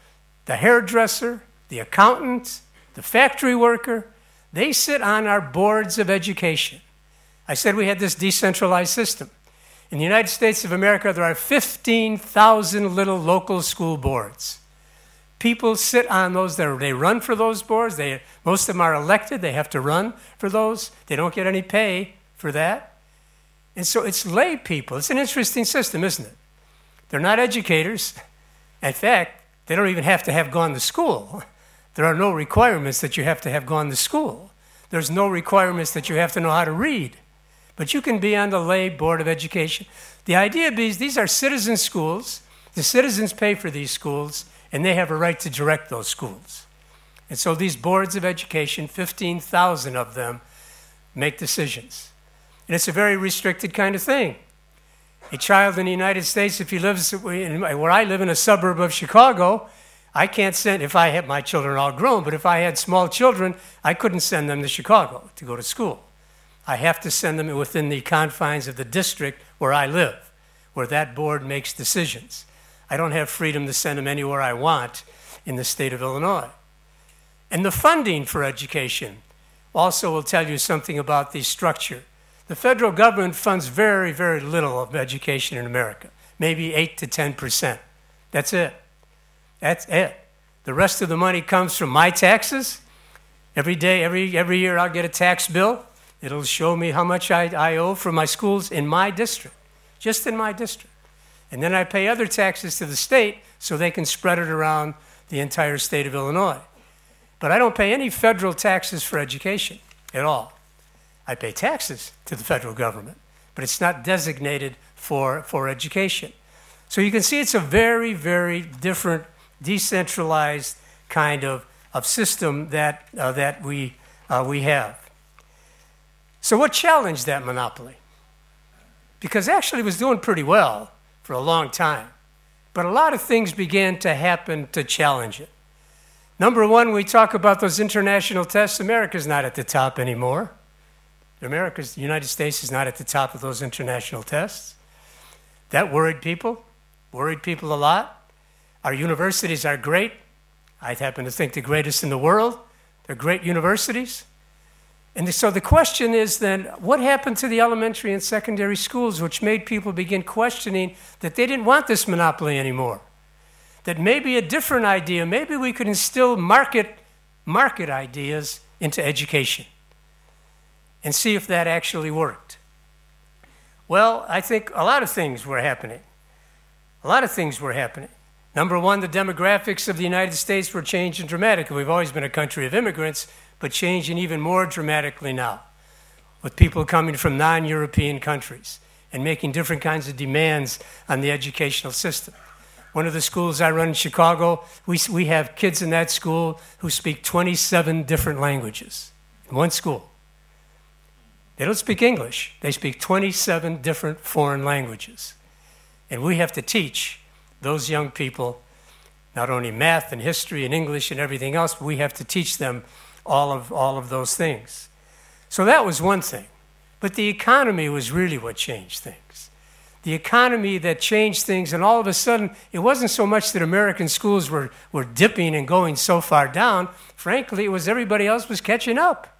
the hairdresser, the accountant, the factory worker. They sit on our boards of education. I said we had this decentralized system. In the United States of America, there are 15,000 little local school boards. People sit on those, they run for those boards. Most of them are elected. They have to run for those. They don't get any pay for that. And so it's lay people. It's an interesting system, isn't it? They're not educators. In fact, they don't even have to have gone to school. There are no requirements that you have to have gone to school. There's no requirements that you have to know how to read. But you can be on the lay Board of Education. The idea is these are citizen schools. The citizens pay for these schools, and they have a right to direct those schools. And so these boards of education, 15,000 of them, make decisions. And it's a very restricted kind of thing. A child in the United States, if he lives where I live in a suburb of Chicago, I can't send, if I had my children all grown, but if I had small children, I couldn't send them to Chicago to go to school. I have to send them within the confines of the district where I live, where that board makes decisions. I don't have freedom to send them anywhere I want in the state of Illinois. And the funding for education also will tell you something about the structure. The federal government funds very, very little of education in America, maybe 8 to 10%. That's it. That's it. The rest of the money comes from my taxes. Every year I'll get a tax bill. It'll show me how much I owe for my schools in my district, just in my district. And then I pay other taxes to the state so they can spread it around the entire state of Illinois. But I don't pay any federal taxes for education at all. I pay taxes to the federal government, but it's not designated for education. So you can see it's a very, very different, decentralized kind of system that we have. So what challenged that monopoly? Because actually it was doing pretty well for a long time, but a lot of things began to happen to challenge it. Number one, we talk about those international tests. America's not at the top anymore. The United States is not at the top of those international tests. That worried people a lot. Our universities are great. I happen to think the greatest in the world. They're great universities. And so the question is then, what happened to the elementary and secondary schools, which made people begin questioning that they didn't want this monopoly anymore? That maybe a different idea, maybe we could instill market ideas into education and see if that actually worked. Well, I think a lot of things were happening. Number one, the demographics of the United States were changing dramatically. We've always been a country of immigrants, but changing even more dramatically now, with people coming from non-European countries and making different kinds of demands on the educational system. One of the schools I run in Chicago, we have kids in that school who speak 27 different languages in one school. They don't speak English. They speak 27 different foreign languages. And we have to teach those young people not only math and history and English and everything else, but we have to teach them all of those things. So that was one thing. But the economy was really what changed things. The economy that changed things, and all of a sudden, it wasn't so much that American schools were dipping and going so far down. Frankly, it was everybody else was catching up.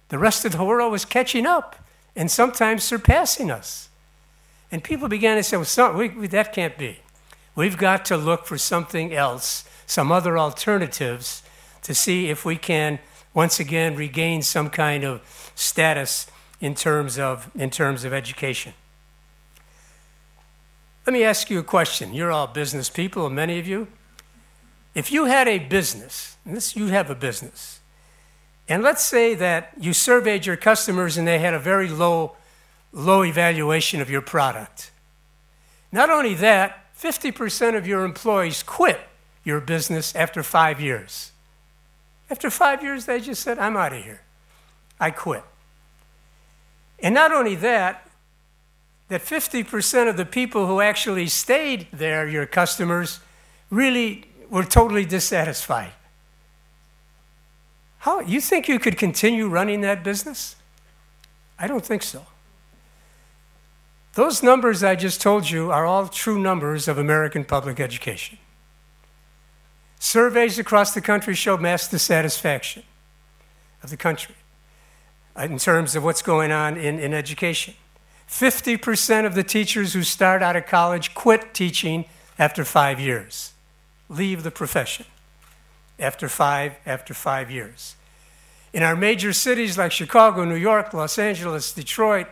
The rest of the world was catching up and sometimes surpassing us. And people began to say, well, that can't be. We've got to look for something else, some other alternatives, to see if we can once again regain some kind of status in terms of education. Let me ask you a question. You're all business people, many of you. If you had a business, you have a business, and let's say that you surveyed your customers and they had a very low evaluation of your product. Not only that, 50% of your employees quit your business after 5 years. After 5 years, they just said, I'm out of here. I quit. And not only that 50% of the people who actually stayed there, your customers, really were totally dissatisfied. How, you think you could continue running that business? I don't think so. Those numbers I just told you are all true numbers of American public education. Surveys across the country show mass dissatisfaction of the country in terms of what's going on in education. 50% of the teachers who start out of college quit teaching after 5 years, leave the profession after five years. In our major cities like Chicago, New York, Los Angeles, Detroit,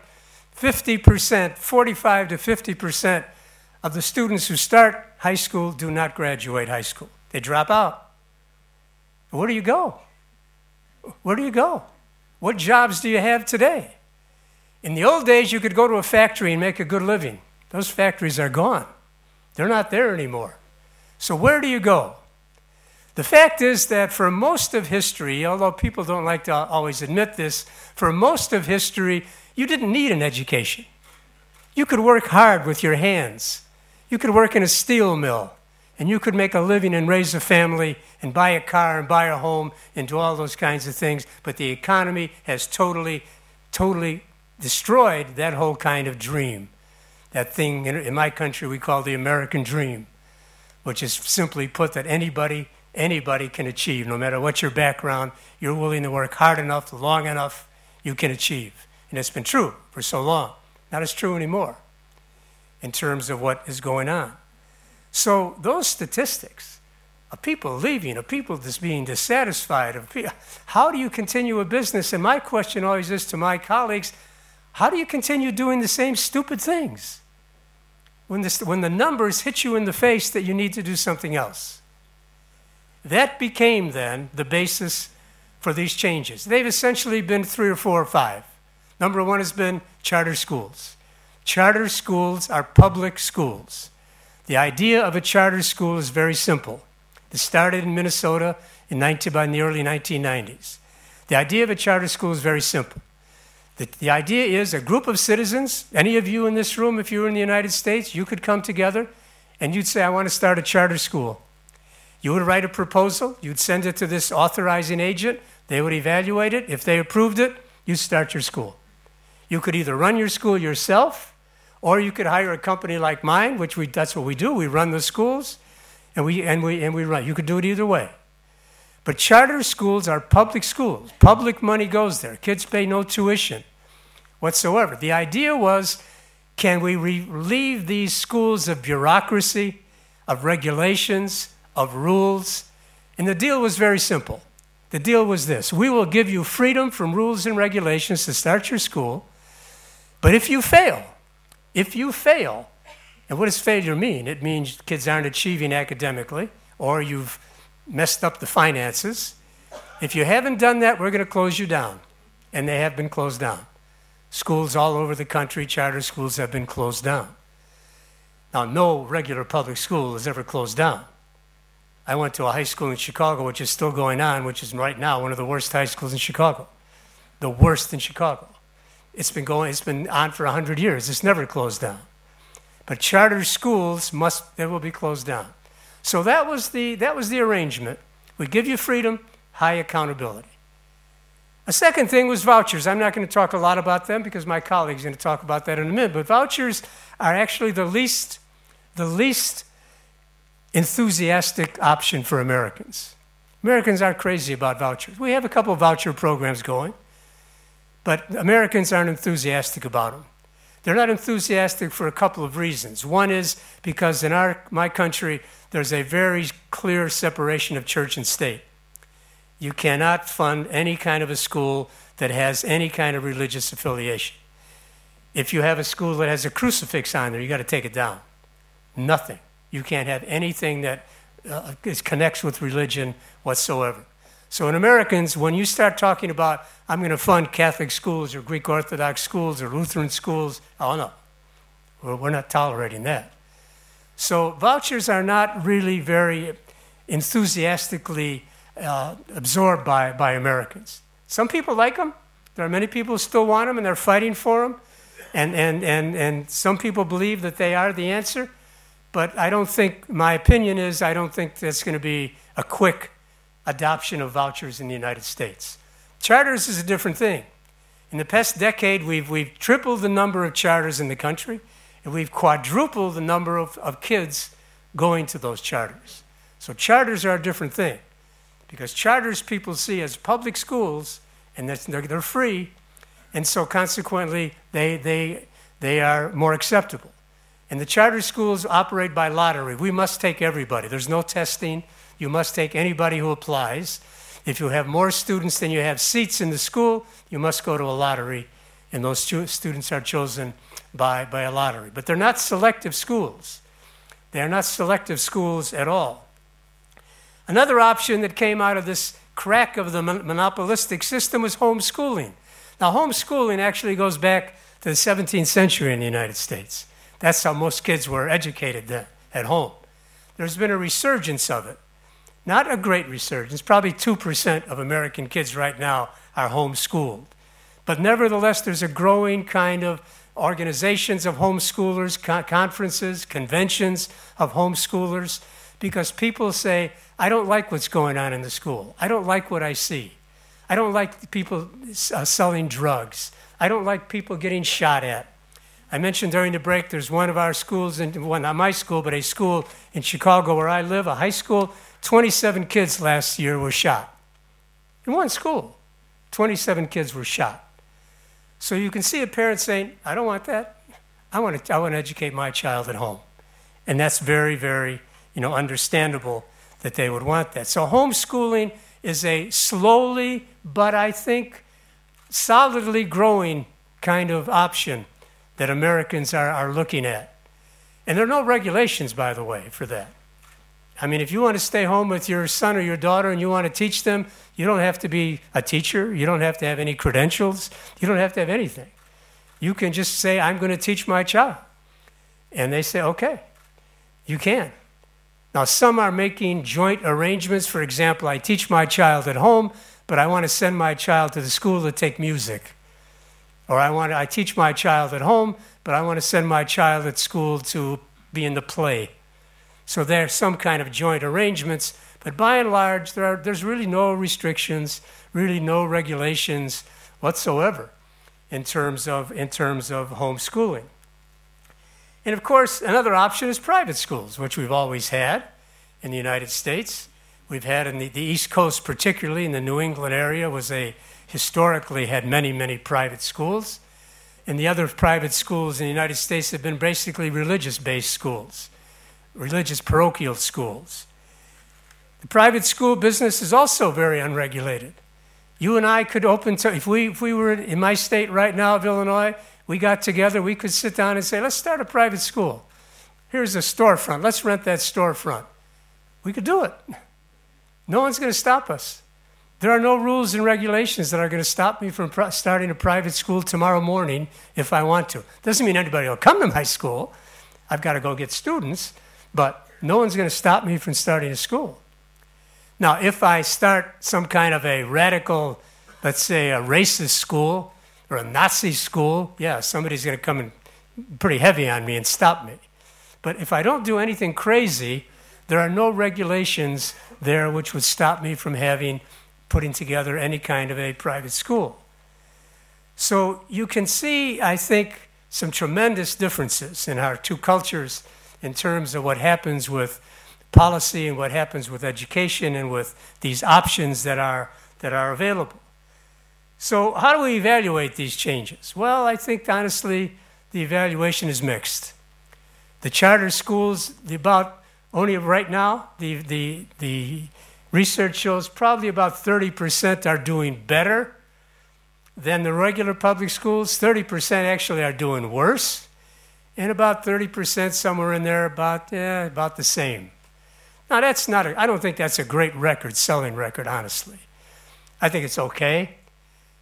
50%, 45 to 50% of the students who start high school do not graduate high school. They drop out. Where do you go? Where do you go? What jobs do you have today? In the old days, you could go to a factory and make a good living. Those factories are gone. They're not there anymore. So where do you go? The fact is that for most of history, although people don't like to always admit this, for most of history, you didn't need an education. You could work hard with your hands. You could work in a steel mill, and you could make a living and raise a family and buy a car and buy a home and do all those kinds of things. But the economy has totally destroyed that whole kind of dream. That thing in my country we call the American dream, which is simply put that anybody can achieve. No matter what your background, you're willing to work hard enough, long enough, you can achieve. And it's been true for so long. Not as true anymore in terms of what is going on. So those statistics of people leaving, of people just being dissatisfied, of people, how do you continue a business? And my question always is to my colleagues, how do you continue doing the same stupid things when the numbers hit you in the face that you need to do something else? That became then the basis for these changes. They've essentially been 3 or 4 or 5. Number one has been charter schools. Charter schools are public schools. The idea of a charter school is very simple. It started in Minnesota by the early 1990s. The idea of a charter school is very simple. The idea is a group of citizens, any of you in this room, if you were in the United States, you could come together and you'd say, I want to start a charter school. You would write a proposal, you'd send it to this authorizing agent, they would evaluate it. If they approved it, you'd start your school. You could either run your school yourself, or you could hire a company like mine, that's what we do. We run the schools, and we run. You could do it either way. But charter schools are public schools. Public money goes there. Kids pay no tuition whatsoever. The idea was, can we relieve these schools of bureaucracy, of regulations, of rules? And the deal was very simple. The deal was this. We will give you freedom from rules and regulations to start your school, but if you fail, and what does failure mean? It means kids aren't achieving academically, or you've messed up the finances. If you haven't done that, we're going to close you down. And they have been closed down. Schools all over the country, charter schools have been closed down. Now, no regular public school is ever closed down. I went to a high school in Chicago, which is still going on, which is right now one of the worst high schools in Chicago. The worst in Chicago. It's been on for 100 years. It's never closed down. But charter schools they will be closed down. So that was the arrangement. We give you freedom, high accountability. A second thing was vouchers. I'm not going to talk a lot about them because my colleague's going to talk about that in a minute. But vouchers are actually the least enthusiastic option for Americans. Americans aren't crazy about vouchers. We have a couple of voucher programs going, but Americans aren't enthusiastic about them. They're not enthusiastic for a couple of reasons. One is because in my country, there's a very clear separation of church and state. You cannot fund any kind of a school that has any kind of religious affiliation. If you have a school that has a crucifix on there, you got to take it down. Nothing. You can't have anything that connects with religion whatsoever. So in Americans, when you start talking about, I'm going to fund Catholic schools or Greek Orthodox schools or Lutheran schools, oh no, we're not tolerating that. So vouchers are not really very enthusiastically absorbed by Americans. Some people like them. There are many people who still want them and they're fighting for them. And some people believe that they are the answer. But my opinion is, I don't think that's going to be a quick adoption of vouchers in the United States. Charters is a different thing. In the past decade, we've tripled the number of charters in the country, and we've quadrupled the number of kids going to those charters. So charters are a different thing, because charters people see as public schools, and they're free, and so consequently, they they are more acceptable. And the charter schools operate by lottery. We must take everybody. There's no testing. You must take anybody who applies. If you have more students than you have seats in the school, you must go to a lottery, and those students are chosen by a lottery. But they're not selective schools. They are not selective schools at all. Another option that came out of this crack of the monopolistic system was homeschooling. Now, homeschooling actually goes back to the 17th century in the United States. That's how most kids were educated then, at home. There's been a resurgence of it. Not a great resurgence. Probably 2% of American kids right now are homeschooled. But nevertheless, there's a growing kind of organizations of homeschoolers, conferences, conventions of homeschoolers, because people say, I don't like what's going on in the school. I don't like what I see. I don't like people selling drugs. I don't like people getting shot at. I mentioned during the break, there's one of our schools, well, not my school, but a school in Chicago where I live, a high school, 27 kids last year were shot. In one school, 27 kids were shot. So you can see a parent saying, I don't want that. I want to educate my child at home. And that's very, very, understandable that they would want that. So homeschooling is a slowly, but I think solidly growing kind of option that Americans are looking at. And there are no regulations, by the way, for that. I mean, if you want to stay home with your son or your daughter and you want to teach them, you don't have to be a teacher. You don't have to have any credentials. You don't have to have anything. You can just say, I'm going to teach my child. And they say, okay, you can. Now, some are making joint arrangements. For example, I teach my child at home, but I want to send my child to the school to take music. Or I teach my child at home, but I want to send my child at school to be in the play. So there's some kind of joint arrangements, but by and large, there's really no restrictions, really no regulations whatsoever in terms of homeschooling. And of course, another option is private schools, which we've always had in the United States. We've had in the East Coast, particularly in the New England area, historically had many, many private schools. And the other private schools in the United States have been basically religious-based schools, religious parochial schools. The private school business is also very unregulated. You and I could if we were in my state right now of Illinois, we got together, we could sit down and say, let's start a private school. Here's a storefront. Let's rent that storefront. We could do it. No one's going to stop us. There are no rules and regulations that are going to stop me from starting a private school tomorrow morning if I want to. Doesn't mean anybody will come to my school. I've got to go get students, but no one's going to stop me from starting a school. Now, if I start some kind of a radical, let's say a racist school or a Nazi school, yeah, somebody's going to come in pretty heavy on me and stop me. But if I don't do anything crazy, there are no regulations there which would stop me from putting together any kind of a private school. So you can see, I think, some tremendous differences in our two cultures in terms of what happens with policy and what happens with education and with these options that are available. So how do we evaluate these changes? Well, I think, honestly, the evaluation is mixed. The charter schools, only right now, the research shows probably about 30% are doing better than the regular public schools. 30% actually are doing worse. And about 30%, somewhere in there, about the same. Now, I don't think that's a great selling record, honestly. I think it's okay.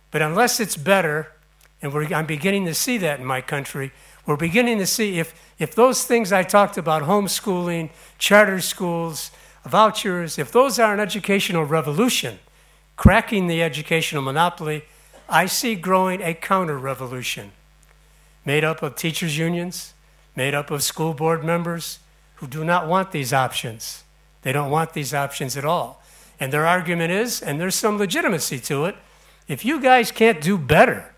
But unless it's better, and I'm beginning to see that in my country, we're beginning to see if those things I talked about, homeschooling, charter schools, vouchers, if those are an educational revolution, cracking the educational monopoly, I see growing a counter-revolution made up of teachers' unions, made up of school board members who do not want these options. They don't want these options at all. And their argument is, and there's some legitimacy to it, if you guys can't do better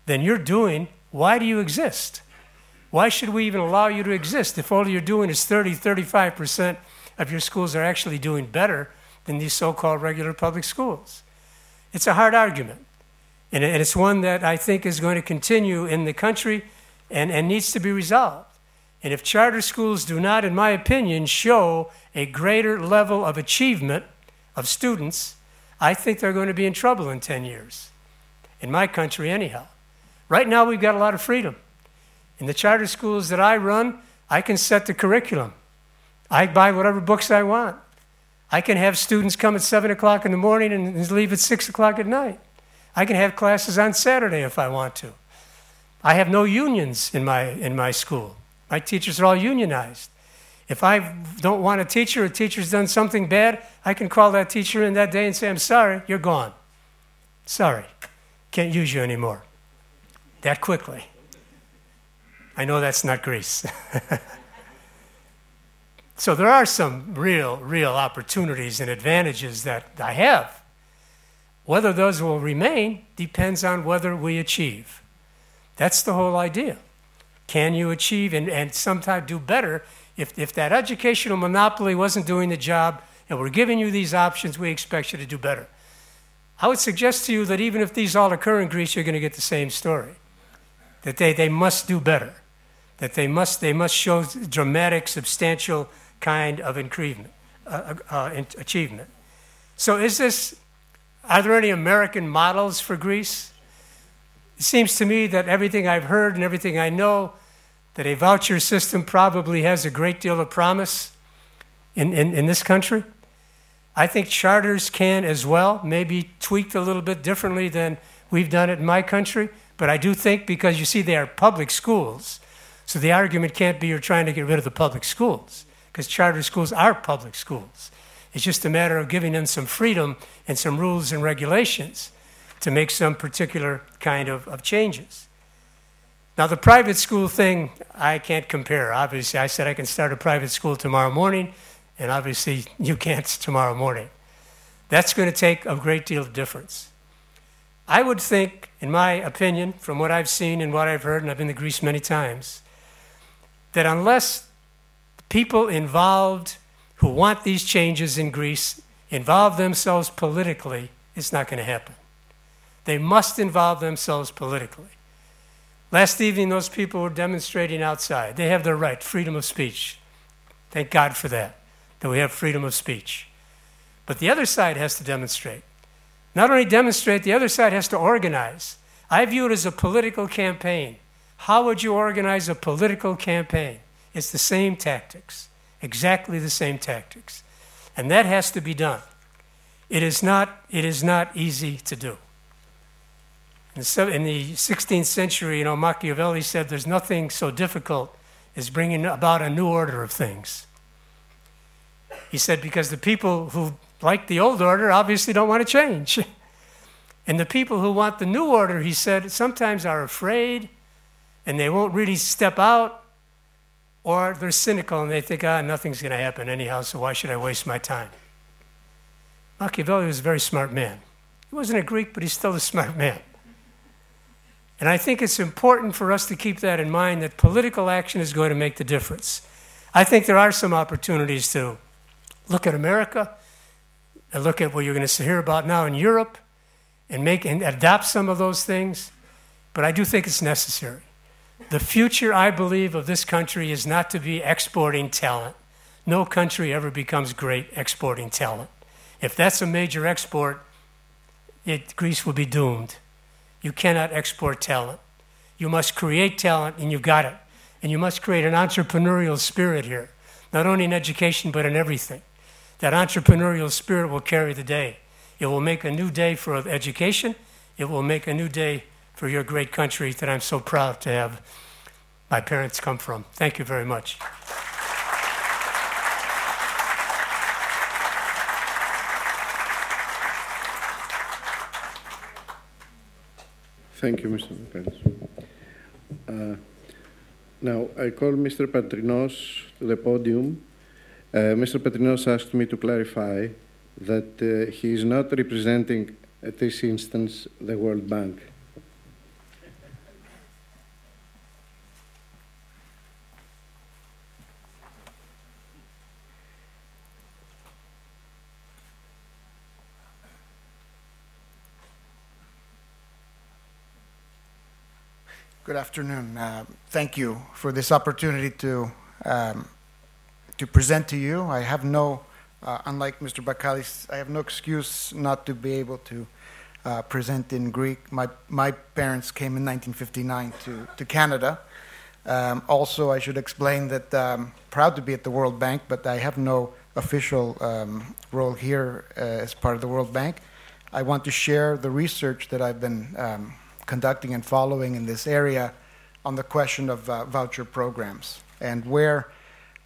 than you're doing, why do you exist? Why should we even allow you to exist if all you're doing is 35% of your schools are actually doing better than these so-called regular public schools? It's a hard argument. And it's one that I think is going to continue in the country and needs to be resolved. And if charter schools do not, in my opinion, show a greater level of achievement of students, I think they're going to be in trouble in 10 years. In my country, anyhow. Right now, we've got a lot of freedom. In the charter schools that I run, I can set the curriculum. I buy whatever books I want. I can have students come at 7 o'clock in the morning and leave at 6 o'clock at night. I can have classes on Saturday if I want to. I have no unions in my school. My teachers are all unionized. If I don't want a teacher's done something bad, I can call that teacher in that day and say, I'm sorry, you're gone. Sorry, can't use you anymore. That quickly. I know that's not Greece. So there are some real opportunities and advantages that I have. Whether those will remain depends on whether we achieve. That's the whole idea. Can you achieve and sometimes do better? If that educational monopoly wasn't doing the job and we're giving you these options, we expect you to do better. I would suggest to you that even if these all occur in Greece, you're going to get the same story. That they must do better. That they must show dramatic, substantial kind of achievement. So are there any American models for Greece? It seems to me that everything I've heard and everything I know, that a voucher system probably has a great deal of promise in this country. I think charters can as well, maybe tweaked a little bit differently than we've done it in my country. But I do think, because you see they are public schools, so the argument can't be you're trying to get rid of the public schools, because charter schools are public schools. It's just a matter of giving them some freedom and some rules and regulations to make some particular kind of changes. Now, the private school thing, I can't compare. Obviously, I said I can start a private school tomorrow morning, and obviously you can't tomorrow morning. That's going to take a great deal of difference. I would think, in my opinion, from what I've seen and what I've heard, and I've been to Greece many times, that unless people involved who want these changes in Greece involve themselves politically, it's not going to happen. They must involve themselves politically. Last evening, those people were demonstrating outside. They have their right, freedom of speech. Thank God for that we have freedom of speech. But the other side has to demonstrate. Not only demonstrate, the other side has to organize. I view it as a political campaign. How would you organize a political campaign? It's the same tactics, exactly the same tactics. And that has to be done. It is not easy to do. In the 16th century, Machiavelli said there's nothing so difficult as bringing about a new order of things. He said because the people who like the old order obviously don't want to change. And the people who want the new order, he said, sometimes are afraid and they won't really step out, or they're cynical and they think, nothing's going to happen anyhow, so why should I waste my time? Machiavelli was a very smart man. He wasn't a Greek, but he's still a smart man. And I think it's important for us to keep that in mind, that political action is going to make the difference. I think there are some opportunities to look at America and look at what you're going to hear about now in Europe and adopt some of those things. But I do think it's necessary. The future, I believe, of this country is not to be exporting talent. No country ever becomes great exporting talent. If that's a major export, Greece will be doomed. You cannot export talent. You must create talent, and you've got it. And you must create an entrepreneurial spirit here, not only in education, but in everything. That entrepreneurial spirit will carry the day. It will make a new day for education. It will make a new day for your great country that I'm so proud to have my parents come from. Thank you very much. Thank you, Mr. Bakalis. Now, I call Mr. Patrinos to the podium. Mr. Patrinos asked me to clarify that he is not representing, at this instance, the World Bank. Good afternoon. Thank you for this opportunity to present to you. I have no, unlike Mr. Bakalis, I have no excuse not to be able to present in Greek. My parents came in 1959 to Canada. Also, I should explain that I'm proud to be at the World Bank, but I have no official role here as part of the World Bank. I want to share the research that I've been conducting and following in this area on the question of voucher programs. And where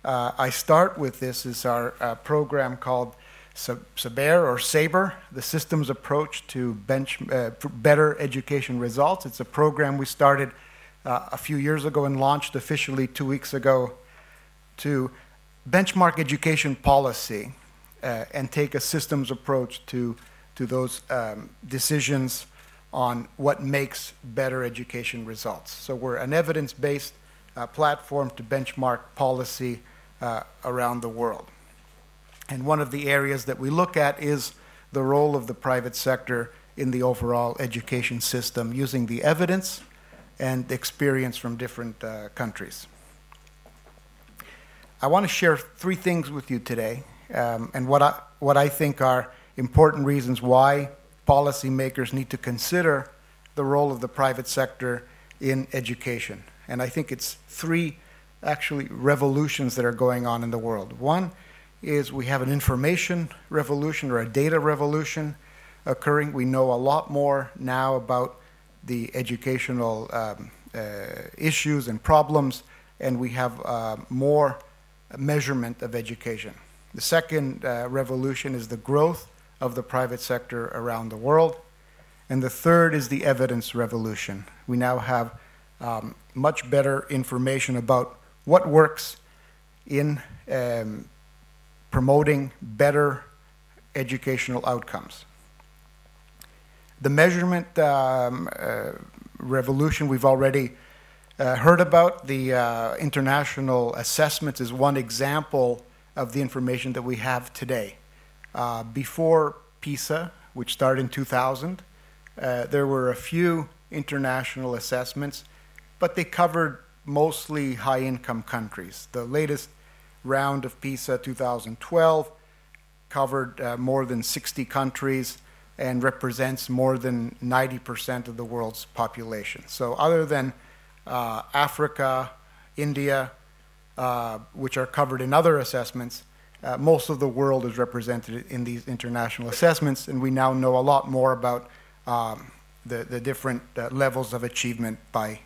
I start with this is our program called SABER or SABER, the Systems Approach to Better Education Results. It's a program we started a few years ago and launched officially 2 weeks ago to benchmark education policy and take a systems approach to those decisions on what makes better education results. So we're an evidence-based platform to benchmark policy around the world. And one of the areas that we look at is the role of the private sector in the overall education system, using the evidence and experience from different countries. I want to share 3 things with you today, and what I think are important reasons why policymakers need to consider the role of the private sector in education. And I think it's 3 actually revolutions that are going on in the world. One is we have an information revolution or a data revolution occurring. We know a lot more now about the educational issues and problems, and we have more measurement of education. The second revolution is the growth of the private sector around the world. And the third is the evidence revolution. We now have much better information about what works in promoting better educational outcomes. The measurement revolution we've already heard about. The international assessments is one example of the information that we have today. Before PISA, which started in 2000, there were a few international assessments, but they covered mostly high-income countries. The latest round of PISA 2012 covered more than 60 countries and represents more than 90% of the world's population. So other than Africa, India, which are covered in other assessments, most of the world is represented in these international assessments, and we now know a lot more about the different levels of achievement by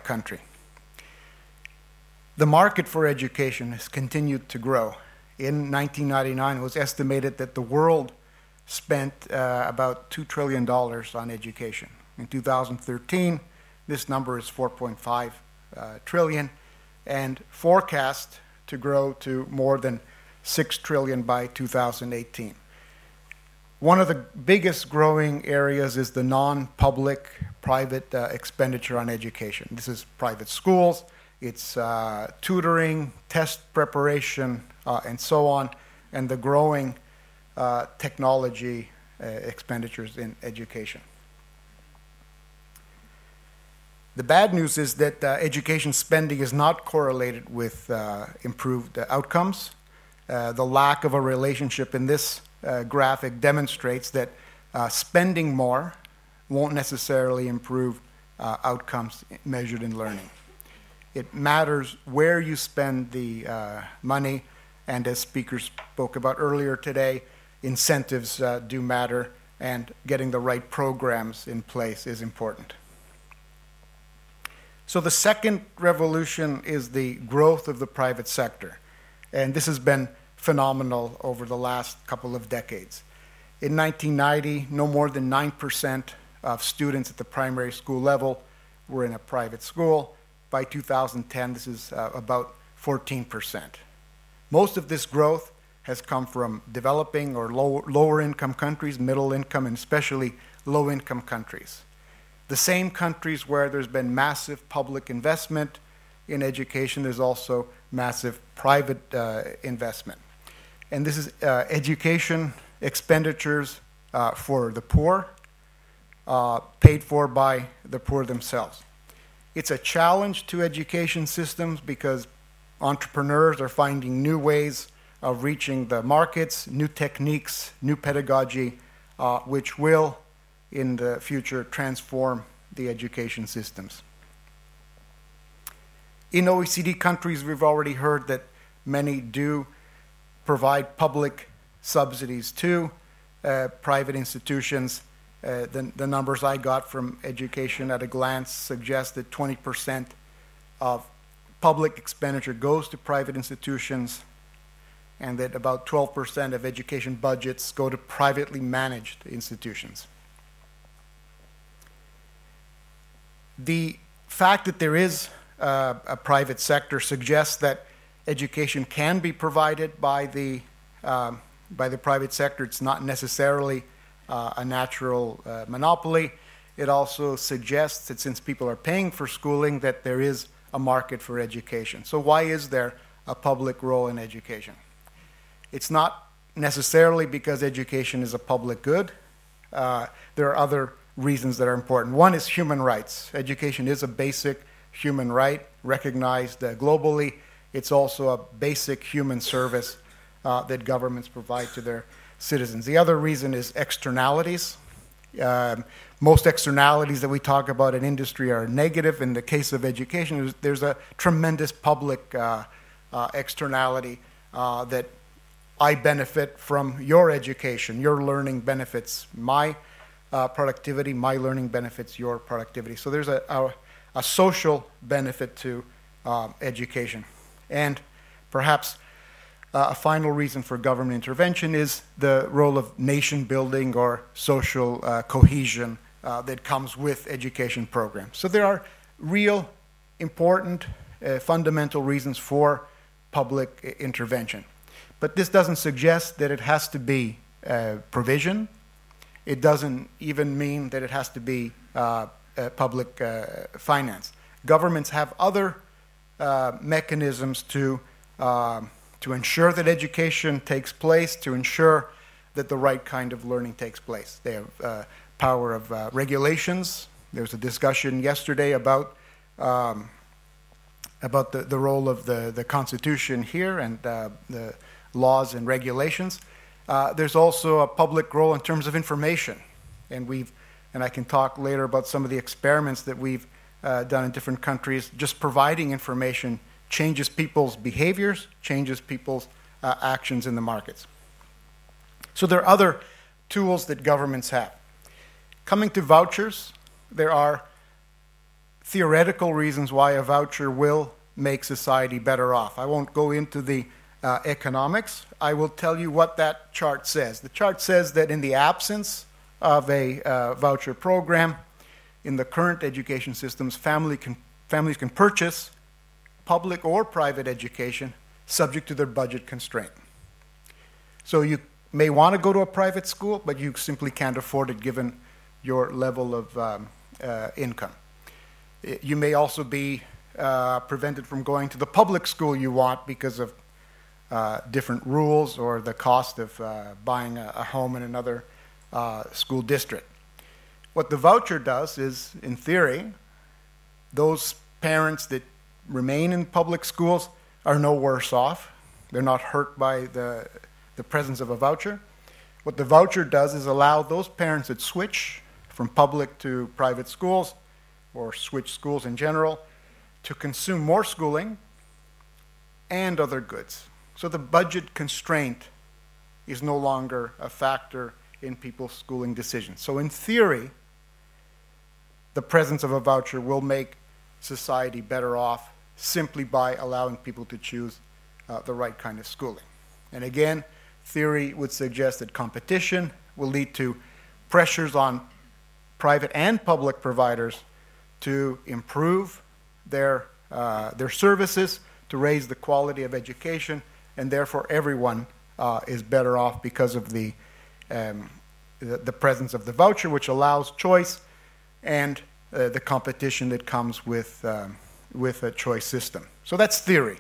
country. The market for education has continued to grow. In 1999, it was estimated that the world spent about $2 trillion on education. In 2013, this number is 4.5 trillion, and forecast to grow to more than 6 trillion by 2018. One of the biggest growing areas is the non-public private expenditure on education. This is private schools, it's tutoring, test preparation, and so on, and the growing technology expenditures in education. The bad news is that education spending is not correlated with improved outcomes. The lack of a relationship in this graphic demonstrates that spending more won't necessarily improve outcomes measured in learning. It matters where you spend the money, and as speakers spoke about earlier today, incentives do matter, and getting the right programs in place is important. So the second revolution is the growth of the private sector, and this has been phenomenal over the last couple of decades. In 1990, no more than 9% of students at the primary school level were in a private school. By 2010, this is about 14%. Most of this growth has come from developing or lower income countries, middle income, and especially low income countries. The same countries where there's been massive public investment in education, there's also massive private investment. And this is education expenditures for the poor, paid for by the poor themselves. It's a challenge to education systems because entrepreneurs are finding new ways of reaching the markets, new techniques, new pedagogy, which will, in the future, transform the education systems. In OECD countries, we've already heard that many do provide public subsidies to private institutions. The numbers I got from Education at a Glance suggest that 20% of public expenditure goes to private institutions, and that about 12% of education budgets go to privately managed institutions. The fact that there is a private sector suggests that education can be provided by the private sector. It's not necessarily a natural monopoly. It also suggests that since people are paying for schooling, that there is a market for education. So why is there a public role in education? It's not necessarily because education is a public good. There are other reasons that are important. One is human rights. Education is a basic human right recognized globally. It's also a basic human service that governments provide to their citizens. The other reason is externalities. Most externalities that we talk about in industry are negative. In the case of education, there's a tremendous public externality that I benefit from your education. Your learning benefits my productivity. My learning benefits your productivity. So there's a social benefit to education. And perhaps a final reason for government intervention is the role of nation building or social cohesion that comes with education programs. So there are real, important, fundamental reasons for public intervention. But this doesn't suggest that it has to be provision. It doesn't even mean that it has to be public finance. Governments have other mechanisms to ensure that education takes place, to ensure that the right kind of learning takes place. They have power of regulations. There was a discussion yesterday about the role of the Constitution here and the laws and regulations. There's also a public role in terms of information, and I can talk later about some of the experiments that we've done in different countries. Just providing information changes people's behaviors, changes people's actions in the markets. So there are other tools that governments have. Coming to vouchers, there are theoretical reasons why a voucher will make society better off. I won't go into the economics. I will tell you what that chart says. The chart says that in the absence of a voucher program, in the current education systems, families can purchase public or private education subject to their budget constraint. So you may want to go to a private school, but you simply can't afford it given your level of income. You may also be prevented from going to the public school you want because of different rules or the cost of buying a home in another school district. What the voucher does is, in theory, those parents that remain in public schools are no worse off. They're not hurt by the presence of a voucher. What the voucher does is allow those parents that switch from public to private schools or switch schools in general to consume more schooling and other goods. So the budget constraint is no longer a factor in people's schooling decisions. So in theory, the presence of a voucher will make society better off simply by allowing people to choose the right kind of schooling. And again, theory would suggest that competition will lead to pressures on private and public providers to improve their services, to raise the quality of education, and therefore everyone is better off because of the presence of the voucher, which allows choice, and the competition that comes with a choice system. So that's theory.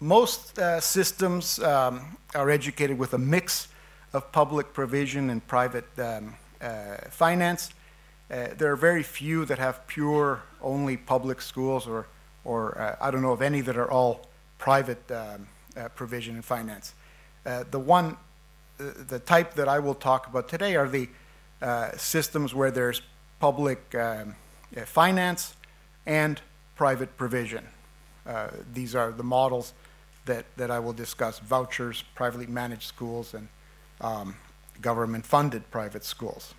Most systems are educated with a mix of public provision and private finance. There are very few that have pure only public schools, or I don't know of any that are all private provision and finance. The type that I will talk about today are the systems where there's public finance and private provision. These are the models that I will discuss: vouchers, privately managed schools, and government-funded private schools.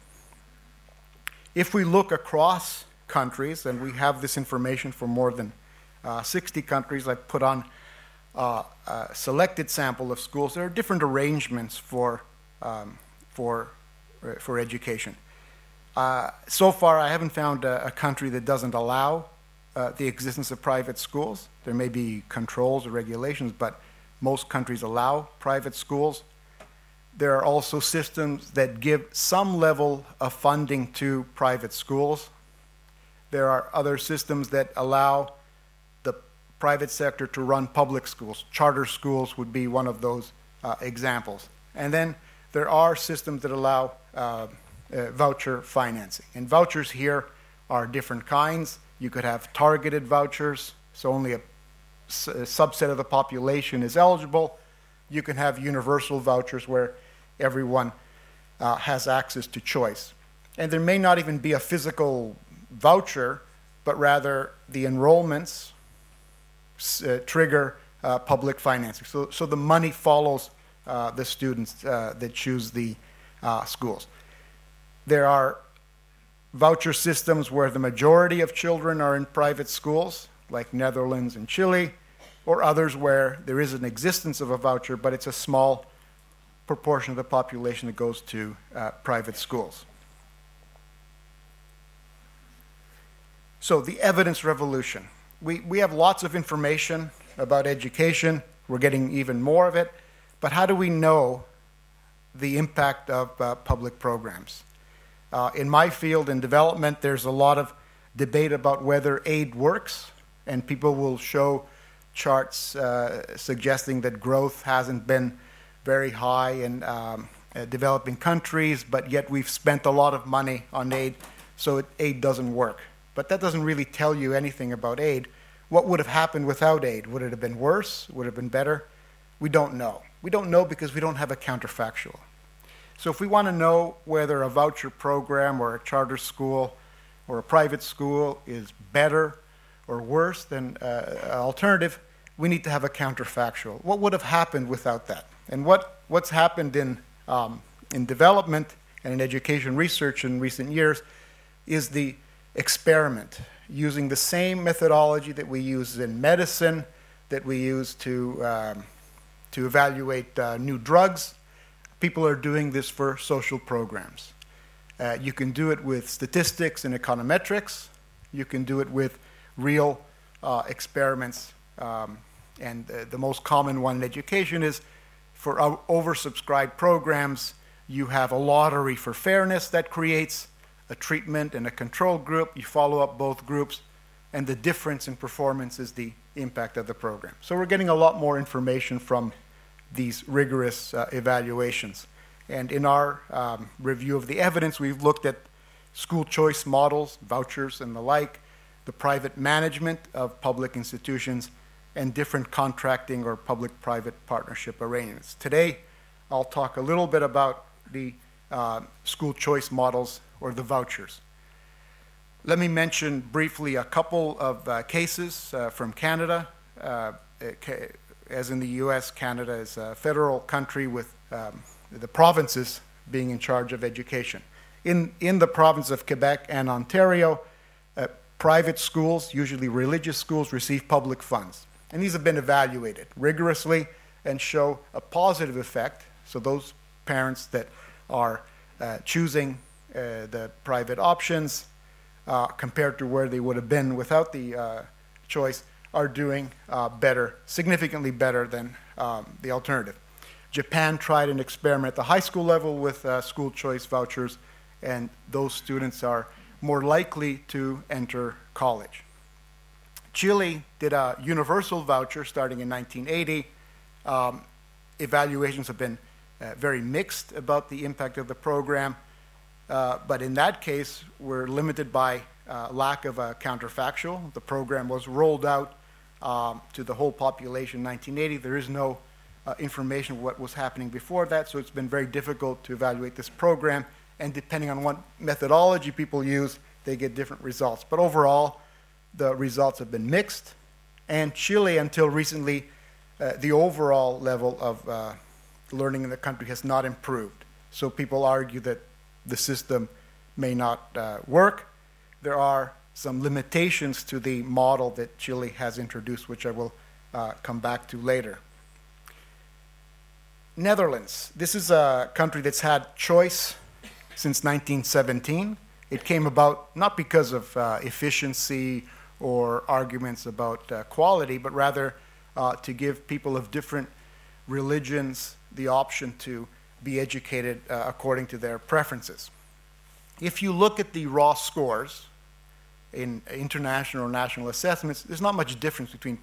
If we look across countries, and we have this information for more than 60 countries, I've put on a selected sample of schools. There are different arrangements for education. So far, I haven't found a country that doesn't allow the existence of private schools. There may be controls or regulations, but most countries allow private schools. There are also systems that give some level of funding to private schools. There are other systems that allow the private sector to run public schools. Charter schools would be one of those examples. And then there are systems that allow voucher financing. And vouchers here are different kinds. You could have targeted vouchers, so only a subset of the population is eligible. You can have universal vouchers where everyone has access to choice. And there may not even be a physical voucher, but rather the enrollments trigger public financing. So the money follows the students that choose the schools. There are voucher systems where the majority of children are in private schools, like Netherlands and Chile, or others where there is an existence of a voucher, but it's a small proportion of the population that goes to private schools. So the evidence revolution. We have lots of information about education. We're getting even more of it. But how do we know the impact of public programs? In my field, in development, there's a lot of debate about whether aid works, and people will show charts suggesting that growth hasn't been very high in developing countries, but yet we've spent a lot of money on aid, so aid doesn't work. But that doesn't really tell you anything about aid. What would have happened without aid? Would it have been worse? Would it have been better? We don't know. We don't know because we don't have a counterfactual. So if we want to know whether a voucher program or a charter school or a private school is better or worse than an alternative, we need to have a counterfactual. What would have happened without that? And what's happened in development and in education research in recent years is the experiment, using the same methodology that we use in medicine, that we use to evaluate new drugs. People are doing this for social programs. You can do it with statistics and econometrics. You can do it with real experiments. And the most common one in education is for oversubscribed programs, you have a lottery for fairness that creates a treatment and a control group. You follow up both groups, and the difference in performance is the impact of the program. So we're getting a lot more information from these rigorous evaluations. And in our review of the evidence, we've looked at school choice models, vouchers and the like, the private management of public institutions, and different contracting or public-private partnership arrangements. Today, I'll talk a little bit about the school choice models or the vouchers. Let me mention briefly a couple of cases from Canada. As in the US, Canada is a federal country with the provinces being in charge of education. In the province of Quebec and Ontario, private schools, usually religious schools, receive public funds. And these have been evaluated rigorously and show a positive effect. So those parents that are choosing the private options compared to where they would have been without the choice are doing better, significantly better than the alternative. Japan tried an experiment at the high school level with school choice vouchers, and those students are more likely to enter college. Chile did a universal voucher starting in 1980. Evaluations have been very mixed about the impact of the program. But in that case, we're limited by lack of a counterfactual. The program was rolled out to the whole population in 1980. There is no information of what was happening before that, so it's been very difficult to evaluate this program. And depending on what methodology people use, they get different results. But overall, the results have been mixed. And Chile, until recently, the overall level of learning in the country has not improved. So people argue that the system may not work. There are some limitations to the model that Chile has introduced, which I will come back to later. Netherlands. This is a country that's had choice since 1917. It came about not because of efficiency or arguments about quality, but rather to give people of different religions the option to be educated according to their preferences. If you look at the raw scores in international or national assessments, there's not much difference between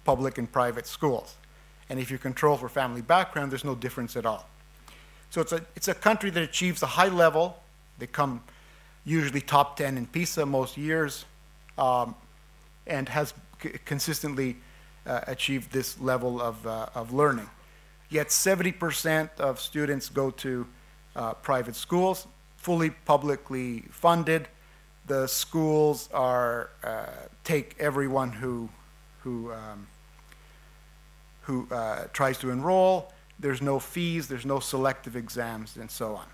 public and private schools. And if you control for family background, there's no difference at all. So it's a country that achieves a high level. They come usually top 10 in PISA most years, and has consistently achieved this level of learning. Yet 70% of students go to private schools, fully publicly funded. The schools are take everyone who tries to enroll. There's no fees, there's no selective exams, and so on.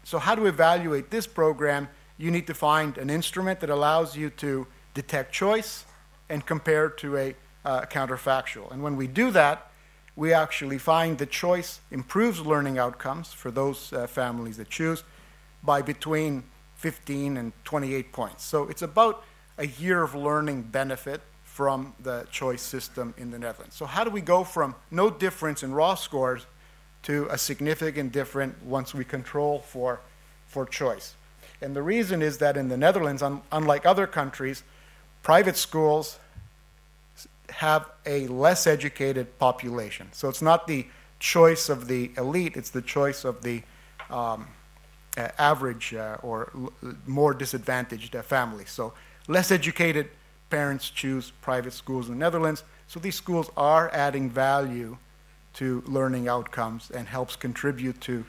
So how to evaluate this program? You need to find an instrument that allows you to detect choice and compare to a counterfactual. And when we do that, we actually find that choice improves learning outcomes for those families that choose by between 15 and 28 points. So it's about a year of learning benefit from the choice system in the Netherlands. So how do we go from no difference in raw scores to a significant difference once we control for choice? And the reason is that in the Netherlands, unlike other countries, private schools have a less educated population. So it's not the choice of the elite, it's the choice of the average or more disadvantaged families. So less educated parents choose private schools in the Netherlands. So these schools are adding value to learning outcomes and helps contribute to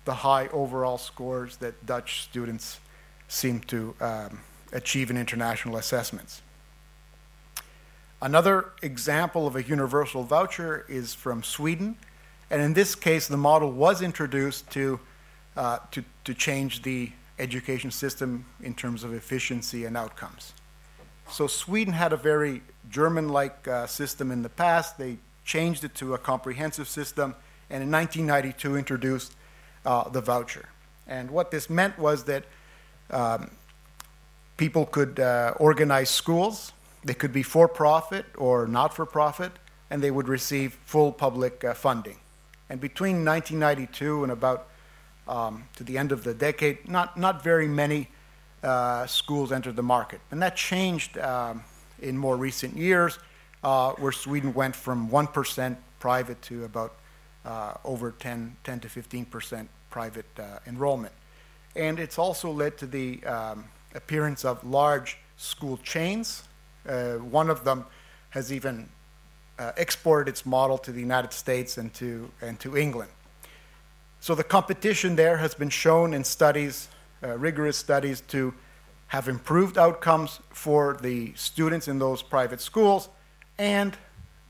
the high overall scores that Dutch students seem to achieve in international assessments. Another example of a universal voucher is from Sweden. And in this case, the model was introduced to change the education system in terms of efficiency and outcomes. So Sweden had a very German-like system in the past. They changed it to a comprehensive system, and in 1992 introduced the voucher. And what this meant was that people could organize schools. They could be for-profit or not-for-profit, and they would receive full public funding. And between 1992 and about to the end of the decade, not very many schools entered the market. And that changed in more recent years, where Sweden went from 1% private to about over 10 to 15% private enrollment. And it's also led to the appearance of large school chains. One of them has even exported its model to the United States and to England. So the competition there has been shown in studies, rigorous studies, to have improved outcomes for the students in those private schools, and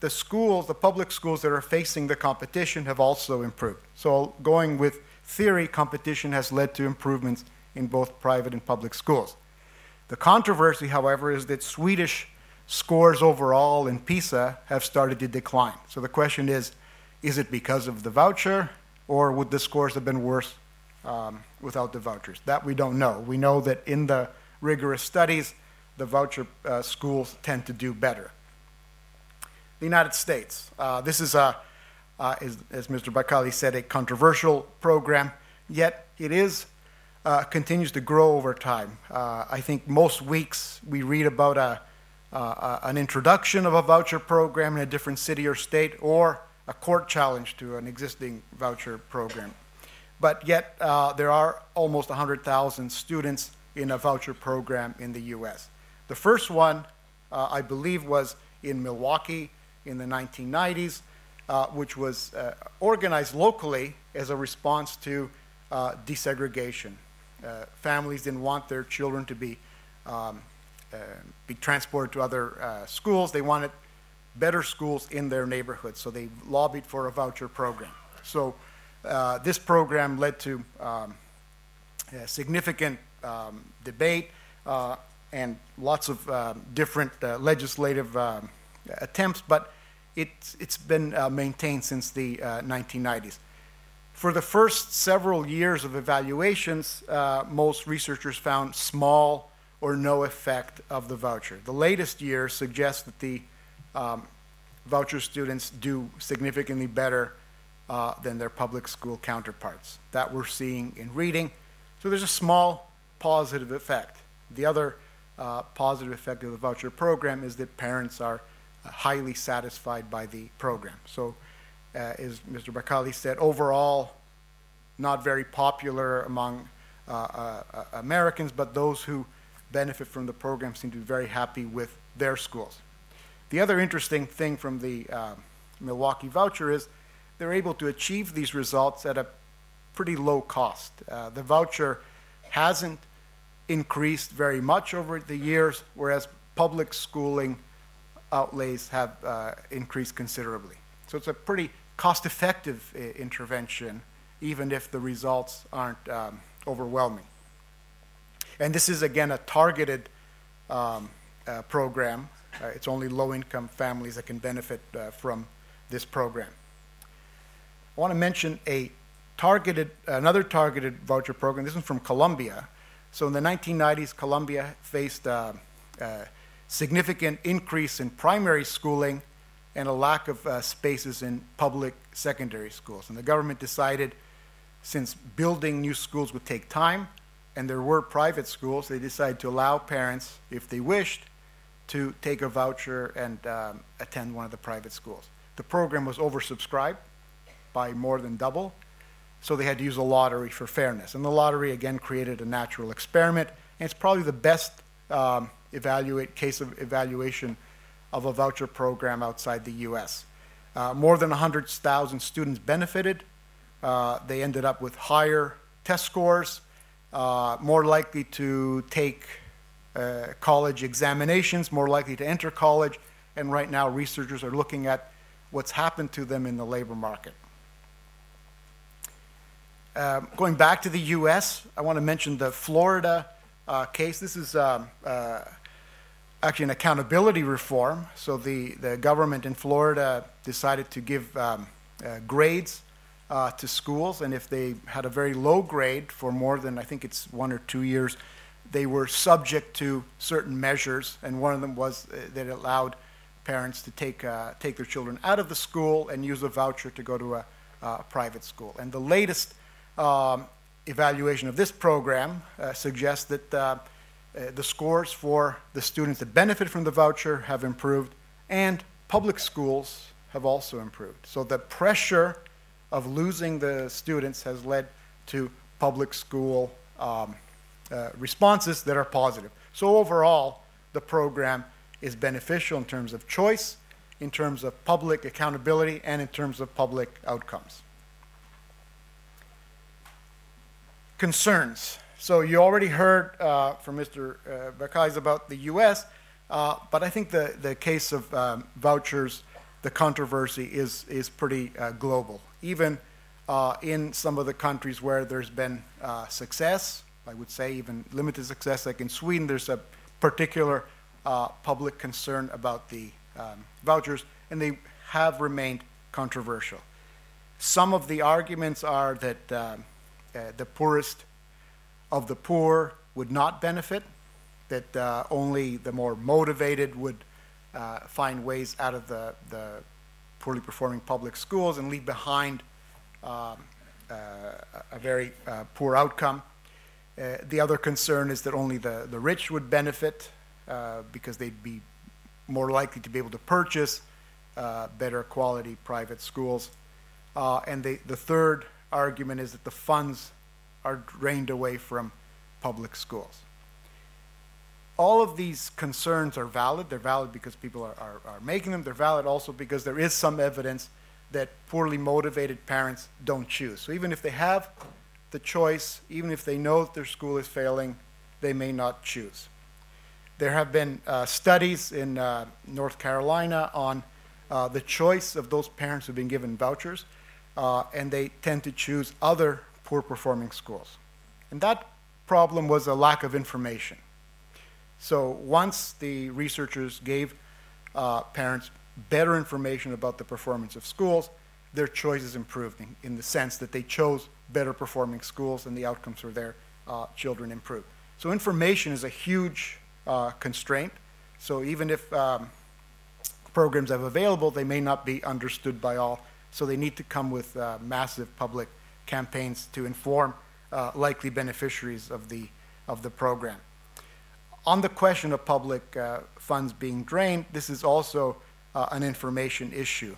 the schools, the public schools that are facing the competition, have also improved. So going with theory, competition has led to improvements in both private and public schools. The controversy, however, is that Swedish scores overall in PISA have started to decline. So the question is it because of the voucher, or would the scores have been worse without the vouchers? That we don't know. We know that in the rigorous studies, the voucher schools tend to do better. The United States. This is, as Mr. Bakalis said, a controversial program, yet it is continues to grow over time. I think most weeks we read about an introduction of a voucher program in a different city or state, or a court challenge to an existing voucher program. but yet there are almost 100,000 students in a voucher program in the US. The first one, I believe, was in Milwaukee in the 1990s, which was organized locally as a response to desegregation. Families didn't want their children to be transported to other schools. They wanted better schools in their neighborhood, so they lobbied for a voucher program. So this program led to significant debate and lots of different legislative attempts, but it's been maintained since the 1990s. For the first several years of evaluations, most researchers found small or no effect of the voucher. The latest year suggests that the voucher students do significantly better than their public school counterparts. That we're seeing in reading. So there's a small positive effect. The other positive effect of the voucher program is that parents are highly satisfied by the program. So as Mr. Bakalis said, overall, not very popular among Americans, but those who benefit from the program seem to be very happy with their schools. The other interesting thing from the Milwaukee voucher is they're able to achieve these results at a pretty low cost. The voucher hasn't increased very much over the years, whereas public schooling outlays have increased considerably. So it's a pretty cost-effective intervention, even if the results aren't overwhelming. And this is, again, a targeted program. It's only low-income families that can benefit from this program. I want to mention another targeted voucher program. This is from Colombia. So in the 1990s, Colombia faced a significant increase in primary schooling and a lack of spaces in public secondary schools. And the government decided, since building new schools would take time, and there were private schools, they decided to allow parents, if they wished, to take a voucher and attend one of the private schools. The program was oversubscribed by more than double, so they had to use a lottery for fairness. And the lottery, again, created a natural experiment, and it's probably the best case of evaluation of a voucher program outside the US. More than 100,000 students benefited. They ended up with higher test scores, more likely to take college examinations, more likely to enter college, and right now researchers are looking at what's happened to them in the labor market. Going back to the US, I want to mention the Florida case. This is actually an accountability reform. So the government in Florida decided to give grades to schools, and if they had a very low grade for more than, I think it's 1 or 2 years, they were subject to certain measures, and one of them was that it allowed parents to take their children out of the school and use a voucher to go to a private school. And the latest evaluation of this program suggests that the scores for the students that benefit from the voucher have improved, and public schools have also improved. So the pressure of losing the students has led to public school responses that are positive. So overall, the program is beneficial in terms of choice, in terms of public accountability, and in terms of public outcomes. Concerns. So you already heard from Mr. Bakalis about the US, but I think the case of vouchers, the controversy is pretty global. Even in some of the countries where there's been success, I would say even limited success, like in Sweden, there's a particular public concern about the vouchers, and they have remained controversial. Some of the arguments are that the poorest of the poor would not benefit, that only the more motivated would find ways out of the poorly performing public schools and leave behind a very poor outcome. The other concern is that only the rich would benefit because they'd be more likely to be able to purchase better quality private schools. And the third argument is that the funds are drained away from public schools. All of these concerns are valid. They're valid because people are making them. They're valid also because there is some evidence that poorly motivated parents don't choose. So even if they have the choice, even if they know that their school is failing, they may not choose. There have been studies in North Carolina on the choice of those parents who've been given vouchers, and they tend to choose other poor-performing schools. And that problem was a lack of information. So once the researchers gave parents better information about the performance of schools, their choices improved in the sense that they chose better performing schools and the outcomes for their children improved. So information is a huge constraint. So even if programs are available, they may not be understood by all. So they need to come with massive public campaigns to inform likely beneficiaries of the program. On the question of public funds being drained, this is also an information issue.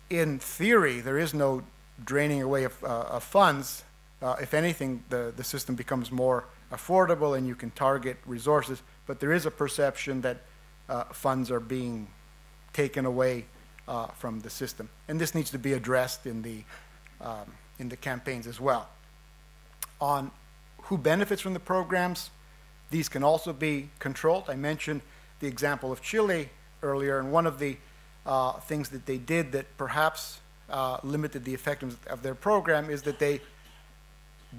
In theory, there is no draining away of funds. If anything, the system becomes more affordable and you can target resources, but there is a perception that funds are being taken away from the system. And this needs to be addressed in the campaigns as well. On who benefits from the programs, these can also be controlled. I mentioned the example of Chile earlier, and one of the things that they did that perhaps limited the effectiveness of their program is that they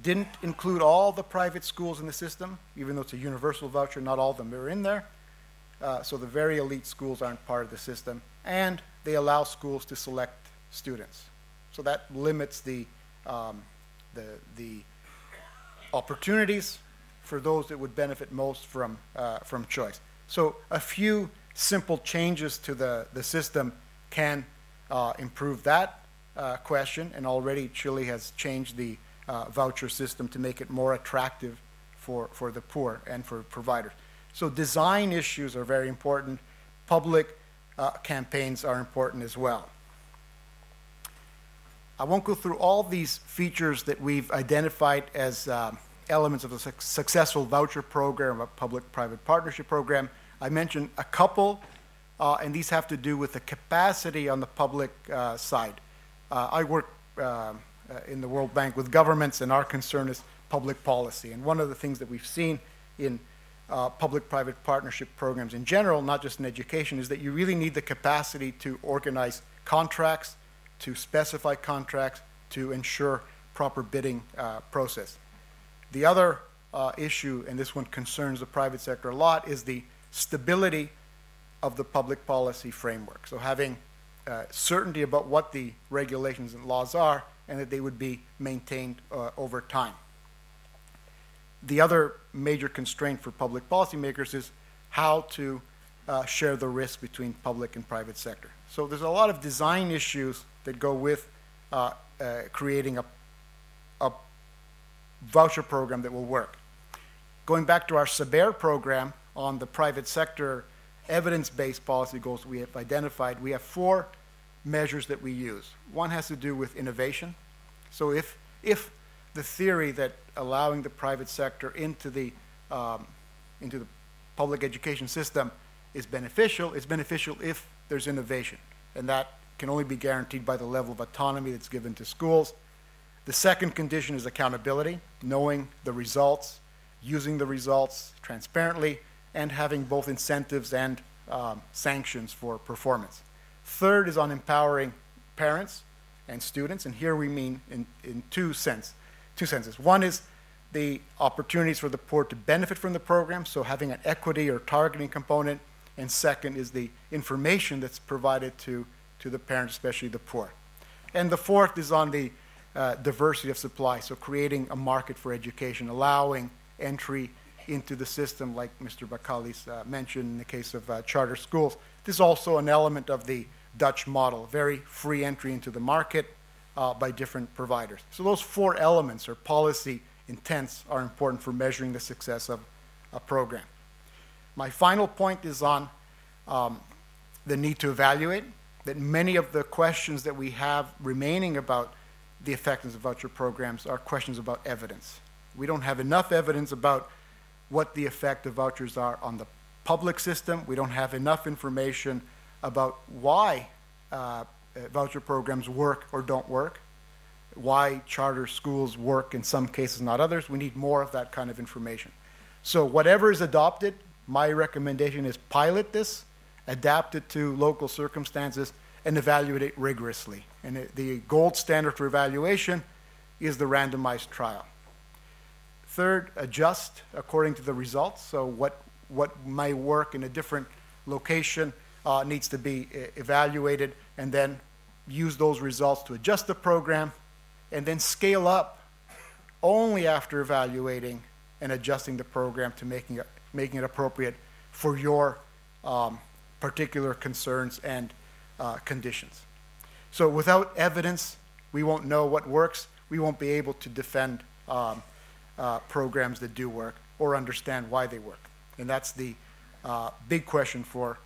didn't include all the private schools in the system. Even though it's a universal voucher, not all of them are in there. So the very elite schools aren't part of the system. And they allow schools to select students. So that limits the opportunities for those that would benefit most from choice. So a few simple changes to the system can improve that question, and already Chile has changed the voucher system to make it more attractive for the poor and for providers. So design issues are very important. Public campaigns are important as well. I won't go through all these features that we've identified as elements of a successful voucher program, a public-private partnership program. I mentioned a couple, and these have to do with the capacity on the public side. I work in the World Bank with governments, and our concern is public policy. And one of the things that we've seen in public-private partnership programs in general, not just in education, is that you really need the capacity to organize contracts, to specify contracts, to ensure proper bidding process. The other issue, and this one concerns the private sector a lot, is the stability of the public policy framework. So having certainty about what the regulations and laws are, and that they would be maintained over time. The other major constraint for public policymakers is how to share the risk between public and private sector. So there's a lot of design issues that go with creating a voucher program that will work. Going back to our SABER program on the private sector evidence-based policy goals we have identified, we have 4 measures that we use. One has to do with innovation. So if the theory that allowing the private sector into the public education system is beneficial, it's beneficial if there's innovation. And that can only be guaranteed by the level of autonomy that's given to schools. The second condition is accountability, knowing the results, using the results transparently, and having both incentives and sanctions for performance. Third is on empowering parents and students, and here we mean in two senses. One is the opportunities for the poor to benefit from the program, so having an equity or targeting component, and second is the information that's provided to the parents, especially the poor. And the fourth is on the diversity of supply, so creating a market for education, allowing entry into the system, like Mr. Bakalis mentioned in the case of charter schools. This is also an element of the Dutch model, very free entry into the market by different providers. So those 4 elements or policy intents are important for measuring the success of a program. My final point is on the need to evaluate, that many of the questions that we have remaining about the effectiveness of voucher programs are questions about evidence. We don't have enough evidence about what the effect of vouchers are on the public system. We don't have enough information about why voucher programs work or don't work, why charter schools work in some cases, not others. We need more of that kind of information. So whatever is adopted, my recommendation is pilot this, adapt it to local circumstances, and evaluate it rigorously. And the gold standard for evaluation is the randomized trial. Third, adjust according to the results. So what might work in a different location needs to be evaluated, and then use those results to adjust the program, and then scale up only after evaluating and adjusting the program to making it appropriate for your particular concerns and conditions. So without evidence, we won't know what works. We won't be able to defend programs that do work or understand why they work. And that's the big question for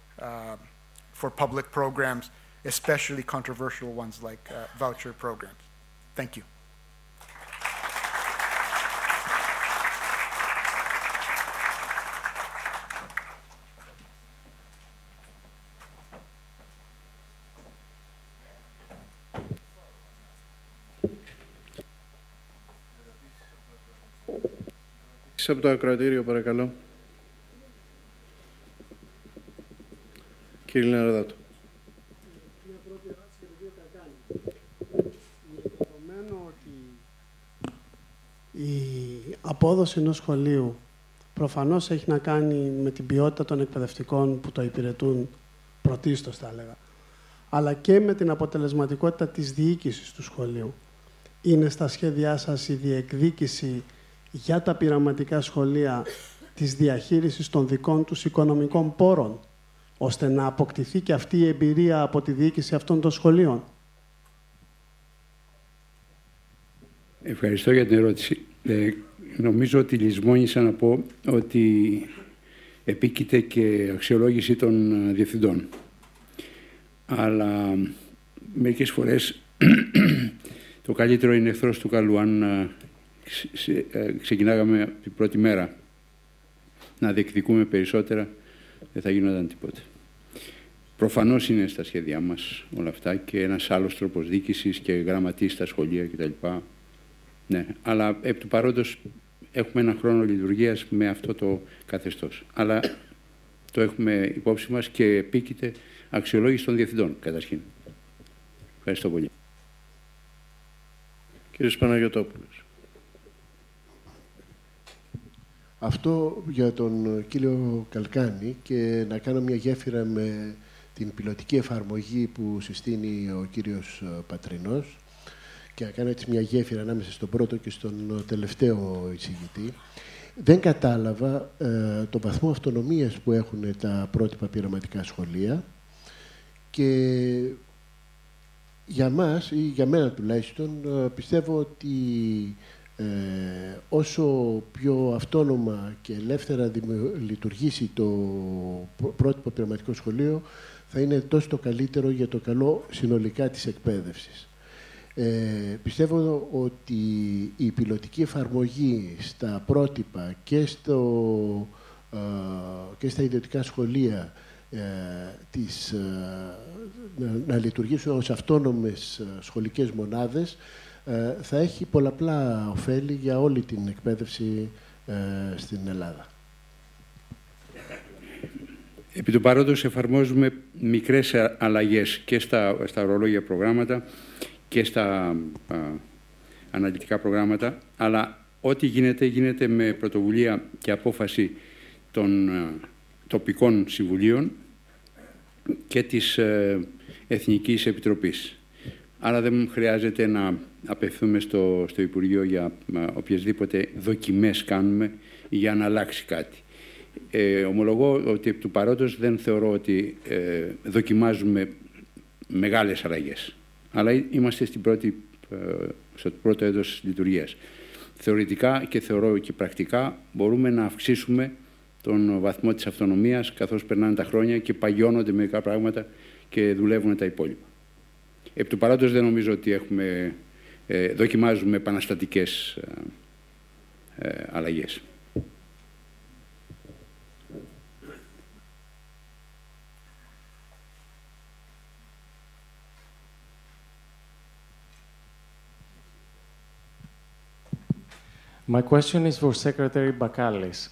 public programs, especially controversial ones like voucher programs. Thank you. Από το ακροατήριο, παρακαλώ. Κύριε Λεωνίδα-Φοίβο. Μια πρώτη ερώτηση για τον κύριο Καλκάνη. Δεδομένου ότι η απόδοση ενός σχολείου προφανώς έχει να κάνει με την ποιότητα των εκπαιδευτικών που το υπηρετούν, πρωτίστως θα έλεγα, αλλά και με την αποτελεσματικότητα της διοίκησης του σχολείου. Είναι στα σχέδιά σας η διεκδίκηση για τα πειραματικά σχολεία της διαχείρισης των δικών τους οικονομικών πόρων, ώστε να αποκτηθεί και αυτή η εμπειρία από τη διοίκηση αυτών των σχολείων? Ευχαριστώ για την ερώτηση. Νομίζω ότι λησμόνησα να πω ότι επίκειται και αξιολόγηση των διευθυντών. Αλλά μερικές φορές το καλύτερο είναι εχθρός του καλού. Αν ξεκινάγαμε την πρώτη μέρα να διεκδικούμε περισσότερα, δεν θα γινόταν τίποτα. Προφανώς είναι στα σχέδιά μας όλα αυτά και ένας άλλος τρόπος διοίκησης και γραμματείς στα σχολεία κτλ. Ναι, αλλά επί του παρόντος έχουμε ένα χρόνο λειτουργίας με αυτό το καθεστώς. Αλλά το έχουμε υπόψη μας και επίκειται αξιολόγηση των διευθυντών, καταρχήν. Ευχαριστώ πολύ. Κύριος Παναγιωτόπουλος. Αυτό για τον κύριο Καλκάνη, και να κάνω μια γέφυρα με την πιλωτική εφαρμογή που συστήνει ο κύριος Πατρινός και να κάνω έτσι μια γέφυρα ανάμεσα στον πρώτο και στον τελευταίο εισηγητή. Δεν κατάλαβα το βαθμό αυτονομίας που έχουν τα πρότυπα πειραματικά σχολεία, και για μας, ή για μένα τουλάχιστον, πιστεύω ότι όσο πιο αυτόνομα και ελεύθερα λειτουργήσει το πρότυπο πειραματικό σχολείο, θα είναι τόσο το καλύτερο για το καλό συνολικά της εκπαίδευσης. Πιστεύω ότι η πιλωτική εφαρμογή στα πρότυπα και στα ιδιωτικά σχολεία να λειτουργήσουν ως αυτόνομες σχολικές μονάδες θα έχει πολλαπλά ωφέλη για όλη την εκπαίδευση στην Ελλάδα. Επί του παρόντος εφαρμόζουμε μικρές αλλαγές και στα ορολόγια προγράμματα και στα αναλυτικά προγράμματα, αλλά ό,τι γίνεται με πρωτοβουλία και απόφαση των τοπικών συμβουλίων και της Εθνικής Επιτροπής. Άρα δεν χρειάζεται να απευθύνουμε στο Υπουργείο για οποιασδήποτε δοκιμές κάνουμε για να αλλάξει κάτι. Ομολογώ ότι επί του παρόντος δεν θεωρώ ότι δοκιμάζουμε μεγάλες αλλαγές. Αλλά είμαστε στο πρώτο έτος λειτουργίας. Θεωρητικά και θεωρώ και πρακτικά μπορούμε να αυξήσουμε τον βαθμό της αυτονομίας καθώς περνάνε τα χρόνια και παγιώνονται μερικά πράγματα και δουλεύουν τα υπόλοιπα. Επί του παρόντος δεν νομίζω ότι έχουμε δοκιμάζουμε επαναστατικές αλλαγές. My question is for Secretary Bakalis.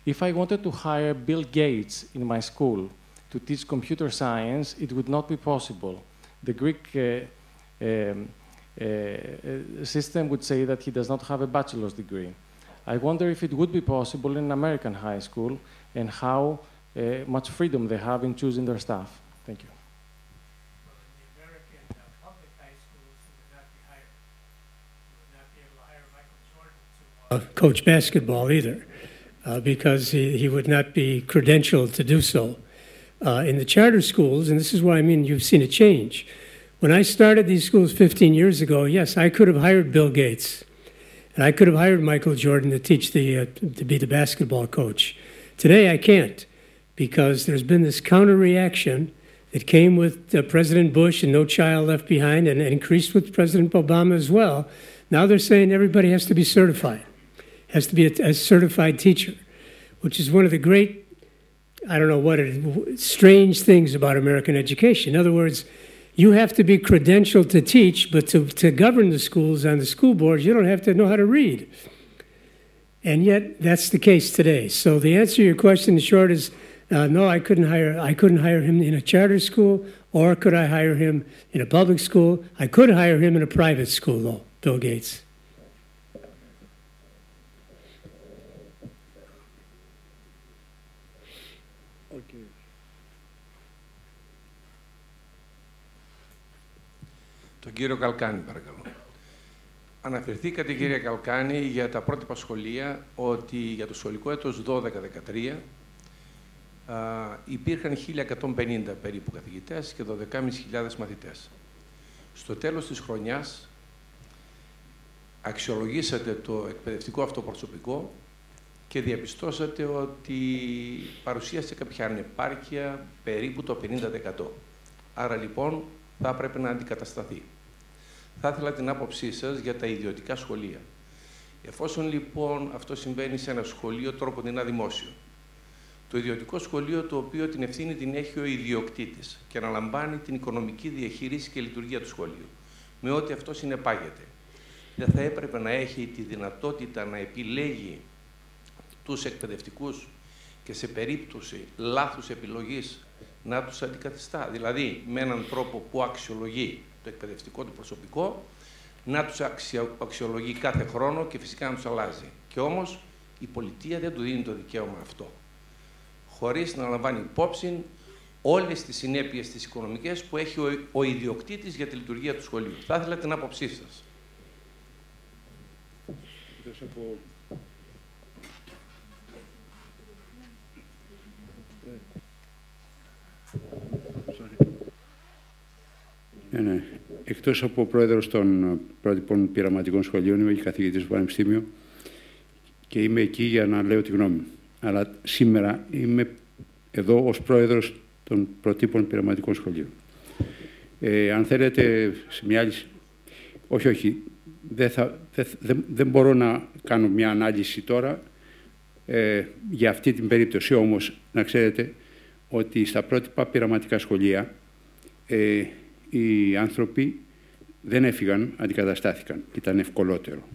If I wanted to hire Bill Gates in my school to teach computer science, it would not be possible. The Greek system would say that he does not have a bachelor's degree. I wonder if it would be possible in an American high school and how much freedom they have in choosing their staff. Thank you. Coach basketball either, because he would not be credentialed to do so. In the charter schools, and this is why I mean you've seen a change. When I started these schools 15 years ago, yes, I could have hired Bill Gates, and I could have hired Michael Jordan to teach to be the basketball coach. Today I can't, because there's been this counter reaction that came with President Bush and No Child Left Behind, and increased with President Obama as well. Now they're saying everybody has to be certified. Has to be a certified teacher, which is one of the great, I don't know what, strange things about American education. In other words, you have to be credentialed to teach, but to govern the schools on the school boards, you don't have to know how to read. And yet, that's the case today. So the answer to your question, in short, is no, I couldn't hire him in a charter school, or could I hire him in a public school? I could hire him in a private school, though, Bill Gates. Τον κύριο Καλκάνη, παρακαλώ. Αναφερθήκατε, κύριε Καλκάνη, για τα πρότυπα σχολεία, ότι για το σχολικό έτος 12-13 υπήρχαν 1.150 περίπου καθηγητές και 12.500 μαθητές. Στο τέλος της χρονιάς αξιολογήσατε το εκπαιδευτικό αυτό προσωπικό και διαπιστώσατε ότι παρουσίασε κάποια ανεπάρκεια περίπου το 50%. Άρα λοιπόν θα πρέπει να αντικατασταθεί. Θα ήθελα την άποψή σας για τα ιδιωτικά σχολεία. Εφόσον λοιπόν αυτό συμβαίνει σε ένα σχολείο, τρόποντινά δημόσιο, το ιδιωτικό σχολείο, το οποίο την ευθύνη την έχει ο ιδιοκτήτης και αναλαμβάνει την οικονομική διαχείριση και λειτουργία του σχολείου, με ό,τι αυτό συνεπάγεται, δεν θα έπρεπε να έχει τη δυνατότητα να επιλέγει τους εκπαιδευτικούς και σε περίπτωση λάθους επιλογής να τους αντικαθιστά. Δηλαδή, με έναν τρόπο που αξιολογεί το εκπαιδευτικό του προσωπικό, να τους αξιολογεί κάθε χρόνο και φυσικά να τους αλλάζει. Και όμως η πολιτεία δεν του δίνει το δικαίωμα αυτό, χωρίς να λαμβάνει υπόψη όλες τις συνέπειες τις οικονομικές που έχει ο ιδιοκτήτης για τη λειτουργία του σχολείου. Θα ήθελα την άποψή σας. Ναι. Εκτός από πρόεδρος των πρότυπων πειραματικών σχολείων, είμαι και καθηγητής του Πανεπιστημίου και είμαι εκεί για να λέω τη γνώμη μου. Αλλά σήμερα είμαι εδώ ως πρόεδρος των προτύπων πειραματικών σχολείων. Αν θέλετε, σε μια άλλη... Όχι. Δεν μπορώ να κάνω μια ανάλυση τώρα για αυτή την περίπτωση. Όμως, να ξέρετε ότι στα πρότυπα πειραματικά σχολεία οι άνθρωποι δεν έφυγαν, αντικαταστάθηκαν. Ήταν ευκολότερο.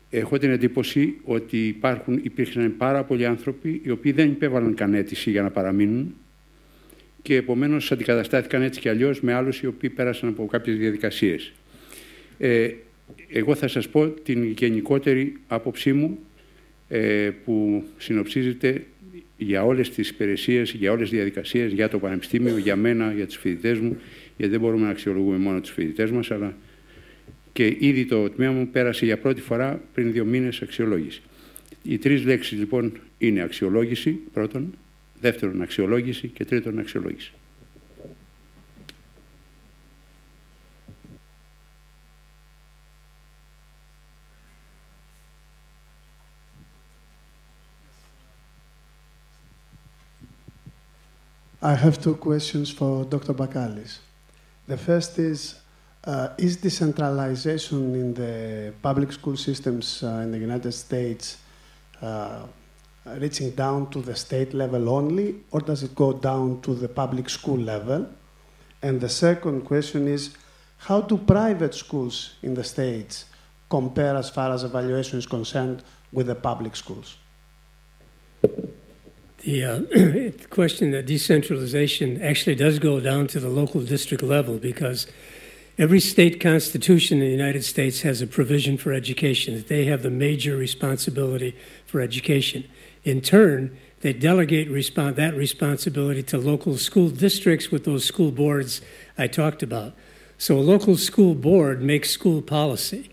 Έχω την εντύπωση ότι υπήρχαν πάρα πολλοί άνθρωποι οι οποίοι δεν υπέβαλαν καν αίτηση για να παραμείνουν και επομένως αντικαταστάθηκαν έτσι κι αλλιώς με άλλους οι οποίοι πέρασαν από κάποιες διαδικασίες. Εγώ θα σας πω την γενικότερη άποψή μου που συνοψίζεται για όλες τις υπηρεσίες, για όλες τις διαδικασίες, για το Πανεπιστήμιο, για μένα, για τους φοιτητές μου, γιατί δεν μπορούμε να αξιολογούμε μόνο τους φοιτητές μας, αλλά και ήδη το τμήμα μου πέρασε για πρώτη φορά πριν 2 μήνες αξιολόγηση. Οι 3 λέξεις λοιπόν είναι αξιολόγηση, πρώτον, δεύτερον αξιολόγηση και τρίτον αξιολόγηση. I have 2 questions for Dr. Bakalis. The first is, Is decentralization in the public school systems in the United States reaching down to the state level only, or does it go down to the public school level? And the second question is, how do private schools in the States compare as far as evaluation is concerned with the public schools? The question that decentralization actually does go down to the local district level, because every state constitution in the United States has a provision for education, that they have the major responsibility for education. In turn, they delegate that responsibility to local school districts with those school boards I talked about. So a local school board makes school policy.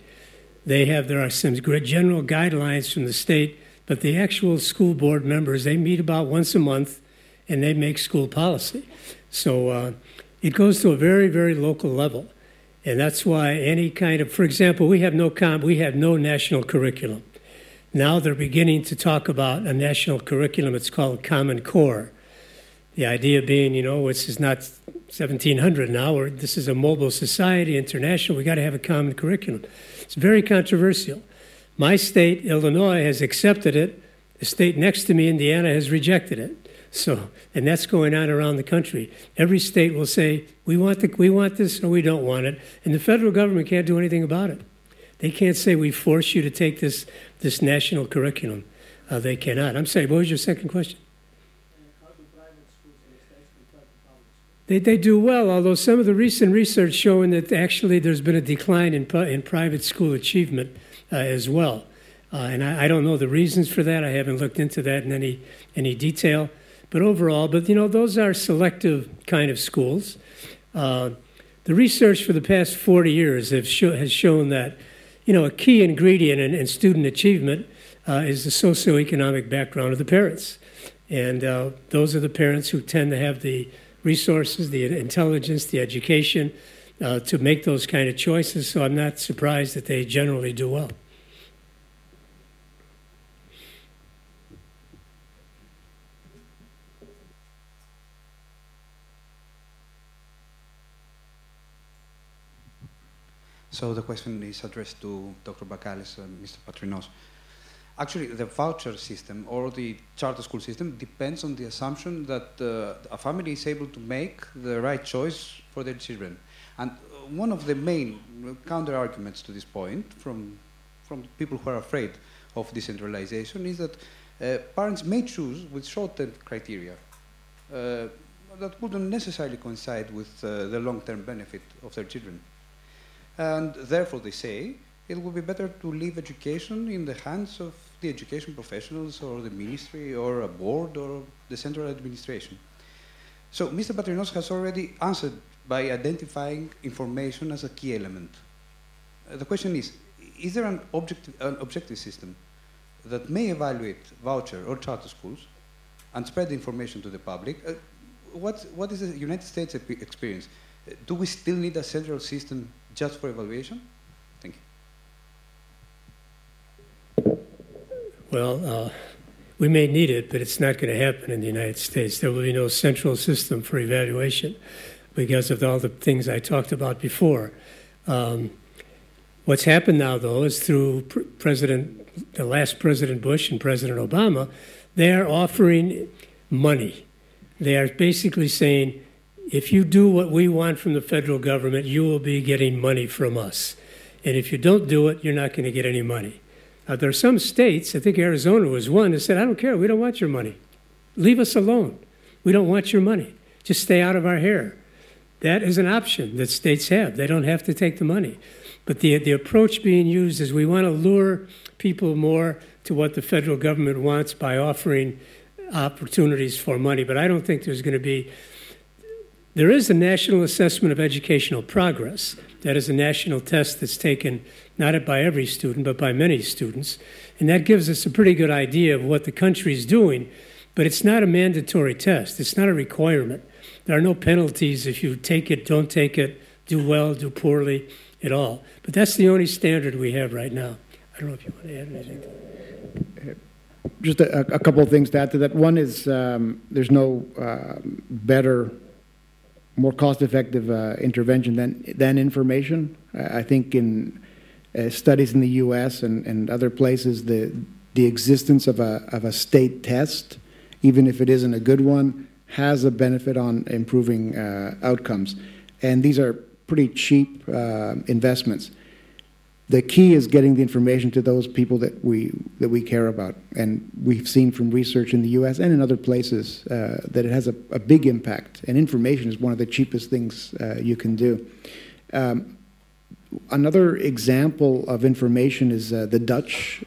There are some general guidelines from the state, but the actual school board members, they meet about once a month and they make school policy. So it goes to a very, very local level. And that's why any kind of, for example, we have no national curriculum. Now they're beginning to talk about a national curriculum. It's called Common Core. The idea being, this is not 1700 now, or this is a mobile society, international. We got to have a common curriculum. It's very controversial. My state, Illinois, has accepted it. The state next to me, Indiana, has rejected it. So, and that's going on around the country. Every state will say, we want this or we don't want it. And the federal government can't do anything about it. They can't say we force you to take this national curriculum. They cannot. I'm sorry, what was your second question? They do well, although some of the recent research showing that actually there's been a decline in private school achievement as well. And I don't know the reasons for that. I haven't looked into that in any detail. But overall, those are selective kind of schools. The research for the past 40 years has shown that, a key ingredient in student achievement is the socioeconomic background of the parents. And those are the parents who tend to have the resources, the intelligence, the education to make those kind of choices. So I'm not surprised that they generally do well. So the question is addressed to Dr. Bakalis and Mr. Patrinos. Actually, the voucher system or the charter school system depends on the assumption that a family is able to make the right choice for their children. And one of the main counter-arguments to this point from people who are afraid of decentralization is that parents may choose with short-term criteria that wouldn't necessarily coincide with the long-term benefit of their children. And therefore, they say, it would be better to leave education in the hands of the education professionals or the ministry or a board or the central administration. So Mr. Patrinos has already answered by identifying information as a key element. The question is there an objective system that may evaluate voucher or charter schools and spread the information to the public? What is the United States experience? Do we still need a central system just for evaluation? Thank you. Well, we may need it, but it's not going to happen in the United States. There will be no central system for evaluation because of all the things I talked about before. What's happened now, though, is through the last President Bush and President Obama, they are offering money. They are basically saying, if you do what we want from the federal government, you will be getting money from us. And if you don't do it, you're not going to get any money. Now, there are some states, I think Arizona was one, that said, I don't care, we don't want your money. Leave us alone. We don't want your money. Just stay out of our hair. That is an option that states have. They don't have to take the money. But the approach being used is we want to lure people more to what the federal government wants by offering opportunities for money. But I don't think there's going to be. There is a national assessment of educational progress. That is a national test that's taken not by every student, but by many students. And that gives us a pretty good idea of what the country is doing. But it's not a mandatory test. It's not a requirement. There are no penalties if you take it, don't take it, do well, do poorly at all. But that's the only standard we have right now. I don't know if you want to add anything to that. Just a couple of things to add to that. One is there's no better more cost-effective intervention than information. I think in studies in the U.S. and other places, the existence of a state test, even if it isn't a good one, has a benefit on improving outcomes. And these are pretty cheap investments. The key is getting the information to those people that we care about. And we've seen from research in the U.S. and in other places that it has a big impact. And information is one of the cheapest things you can do. Another example of information is the Dutch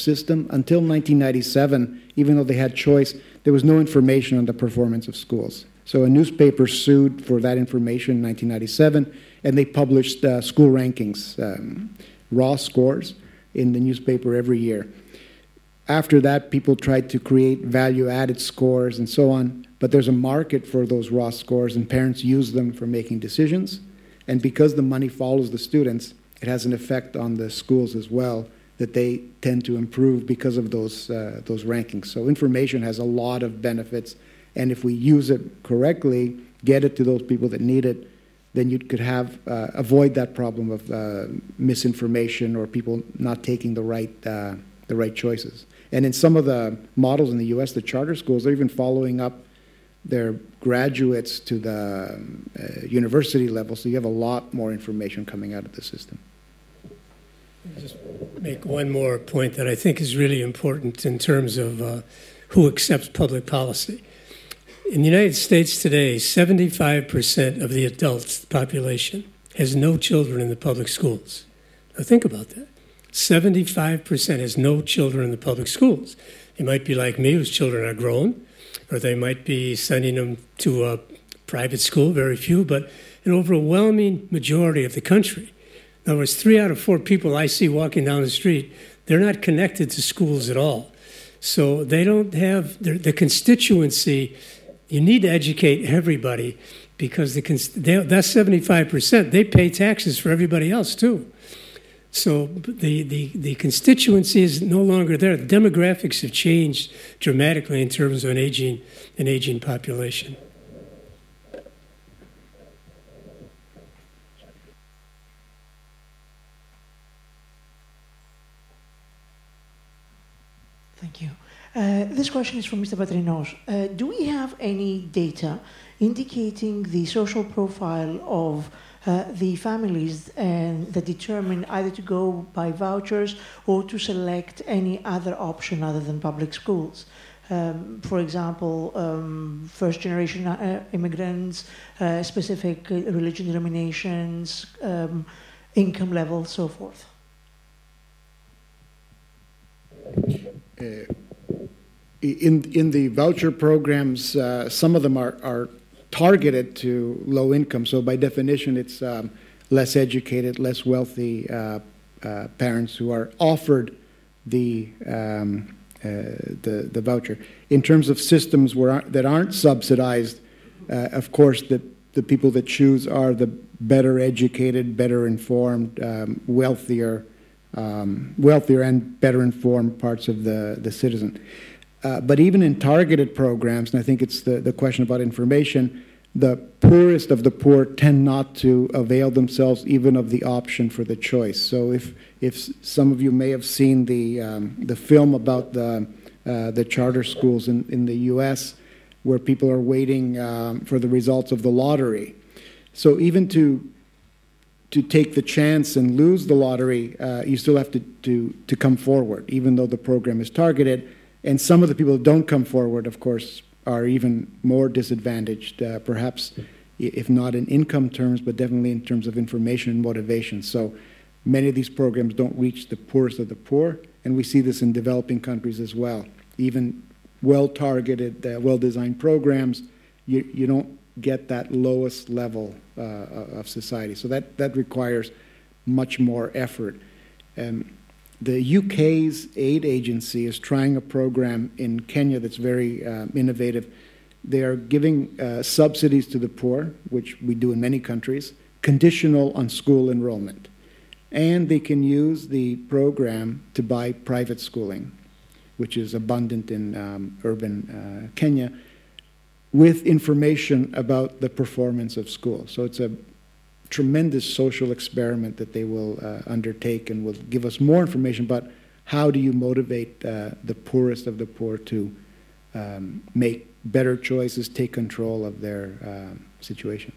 system. Until 1997, even though they had choice, there was no information on the performance of schools. So a newspaper sued for that information in 1997, and they published school rankings, raw scores, in the newspaper every year. After that, people tried to create value-added scores and so on, but there's a market for those raw scores, and parents use them for making decisions. And because the money follows the students, it has an effect on the schools as well, that they tend to improve because of those rankings. So information has a lot of benefits, and if we use it correctly, get it to those people that need it, then you could have avoid that problem of misinformation or people not taking the right choices. And in some of the models in the U.S., the charter schools, they're even following up their graduates to the university level, so you have a lot more information coming out of the system. I'll just make one more point that I think is really important in terms of who accepts public policy. In the United States today, 75% of the adult population has no children in the public schools. Now think about that. 75% has no children in the public schools. They might be like me, whose children are grown, or they might be sending them to a private school, very few, but an overwhelming majority of the country. In other words, 3 out of 4 people I see walking down the street, they're not connected to schools at all. So they don't have the constituency. You need to educate everybody because that's 75%. They pay taxes for everybody else too. So the constituency is no longer there. The demographics have changed dramatically in terms of an aging population. Thank you. This question is from Mr. Patrinos. Do we have any data indicating the social profile of the families that determine either to go by vouchers or to select any other option other than public schools? For example, first-generation immigrants, specific religion denominations, income levels, so forth. In the voucher programs, some of them are targeted to low income. So by definition, it's less educated, less wealthy parents who are offered the voucher. In terms of systems that aren't subsidized, of course, the people that choose are the better educated, better informed, wealthier and better informed parts of the citizen. But even in targeted programs, and I think it's the question about information, the poorest of the poor tend not to avail themselves even of the option for the choice. So if some of you may have seen the film about the charter schools in the U.S., where people are waiting for the results of the lottery. So even to take the chance and lose the lottery, you still have to come forward, even though the program is targeted. And some of the people who don't come forward, of course, are even more disadvantaged, perhaps, if not in income terms, but definitely in terms of information and motivation. So many of these programs don't reach the poorest of the poor, and we see this in developing countries as well. Even well-targeted, well-designed programs, you don't get that lowest level of society. So that requires much more effort. The UK's aid agency is trying a program in Kenya that's very innovative. They are giving subsidies to the poor, which we do in many countries, conditional on school enrollment. And they can use the program to buy private schooling, which is abundant in urban Kenya. with information about the performance of school. So it's a tremendous social experiment that they will undertake and will give us more information about how do you motivate the poorest of the poor to make better choices, take control of their situation.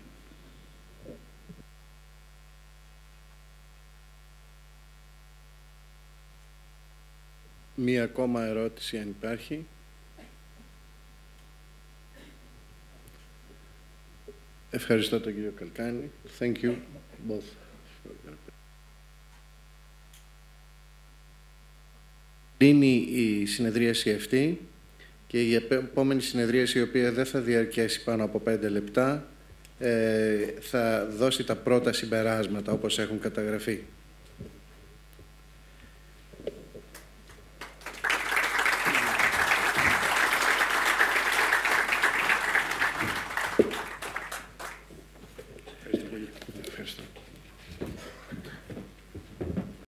Μία ακόμα ερώτηση, αν υπάρχει. Ευχαριστώ τον κύριο Καλκάνη. Thank you both. Κλείνει η συνεδρίαση αυτή και η επόμενη συνεδρίαση, η οποία δεν θα διαρκέσει πάνω από 5 λεπτά, θα δώσει τα πρώτα συμπεράσματα όπως έχουν καταγραφεί.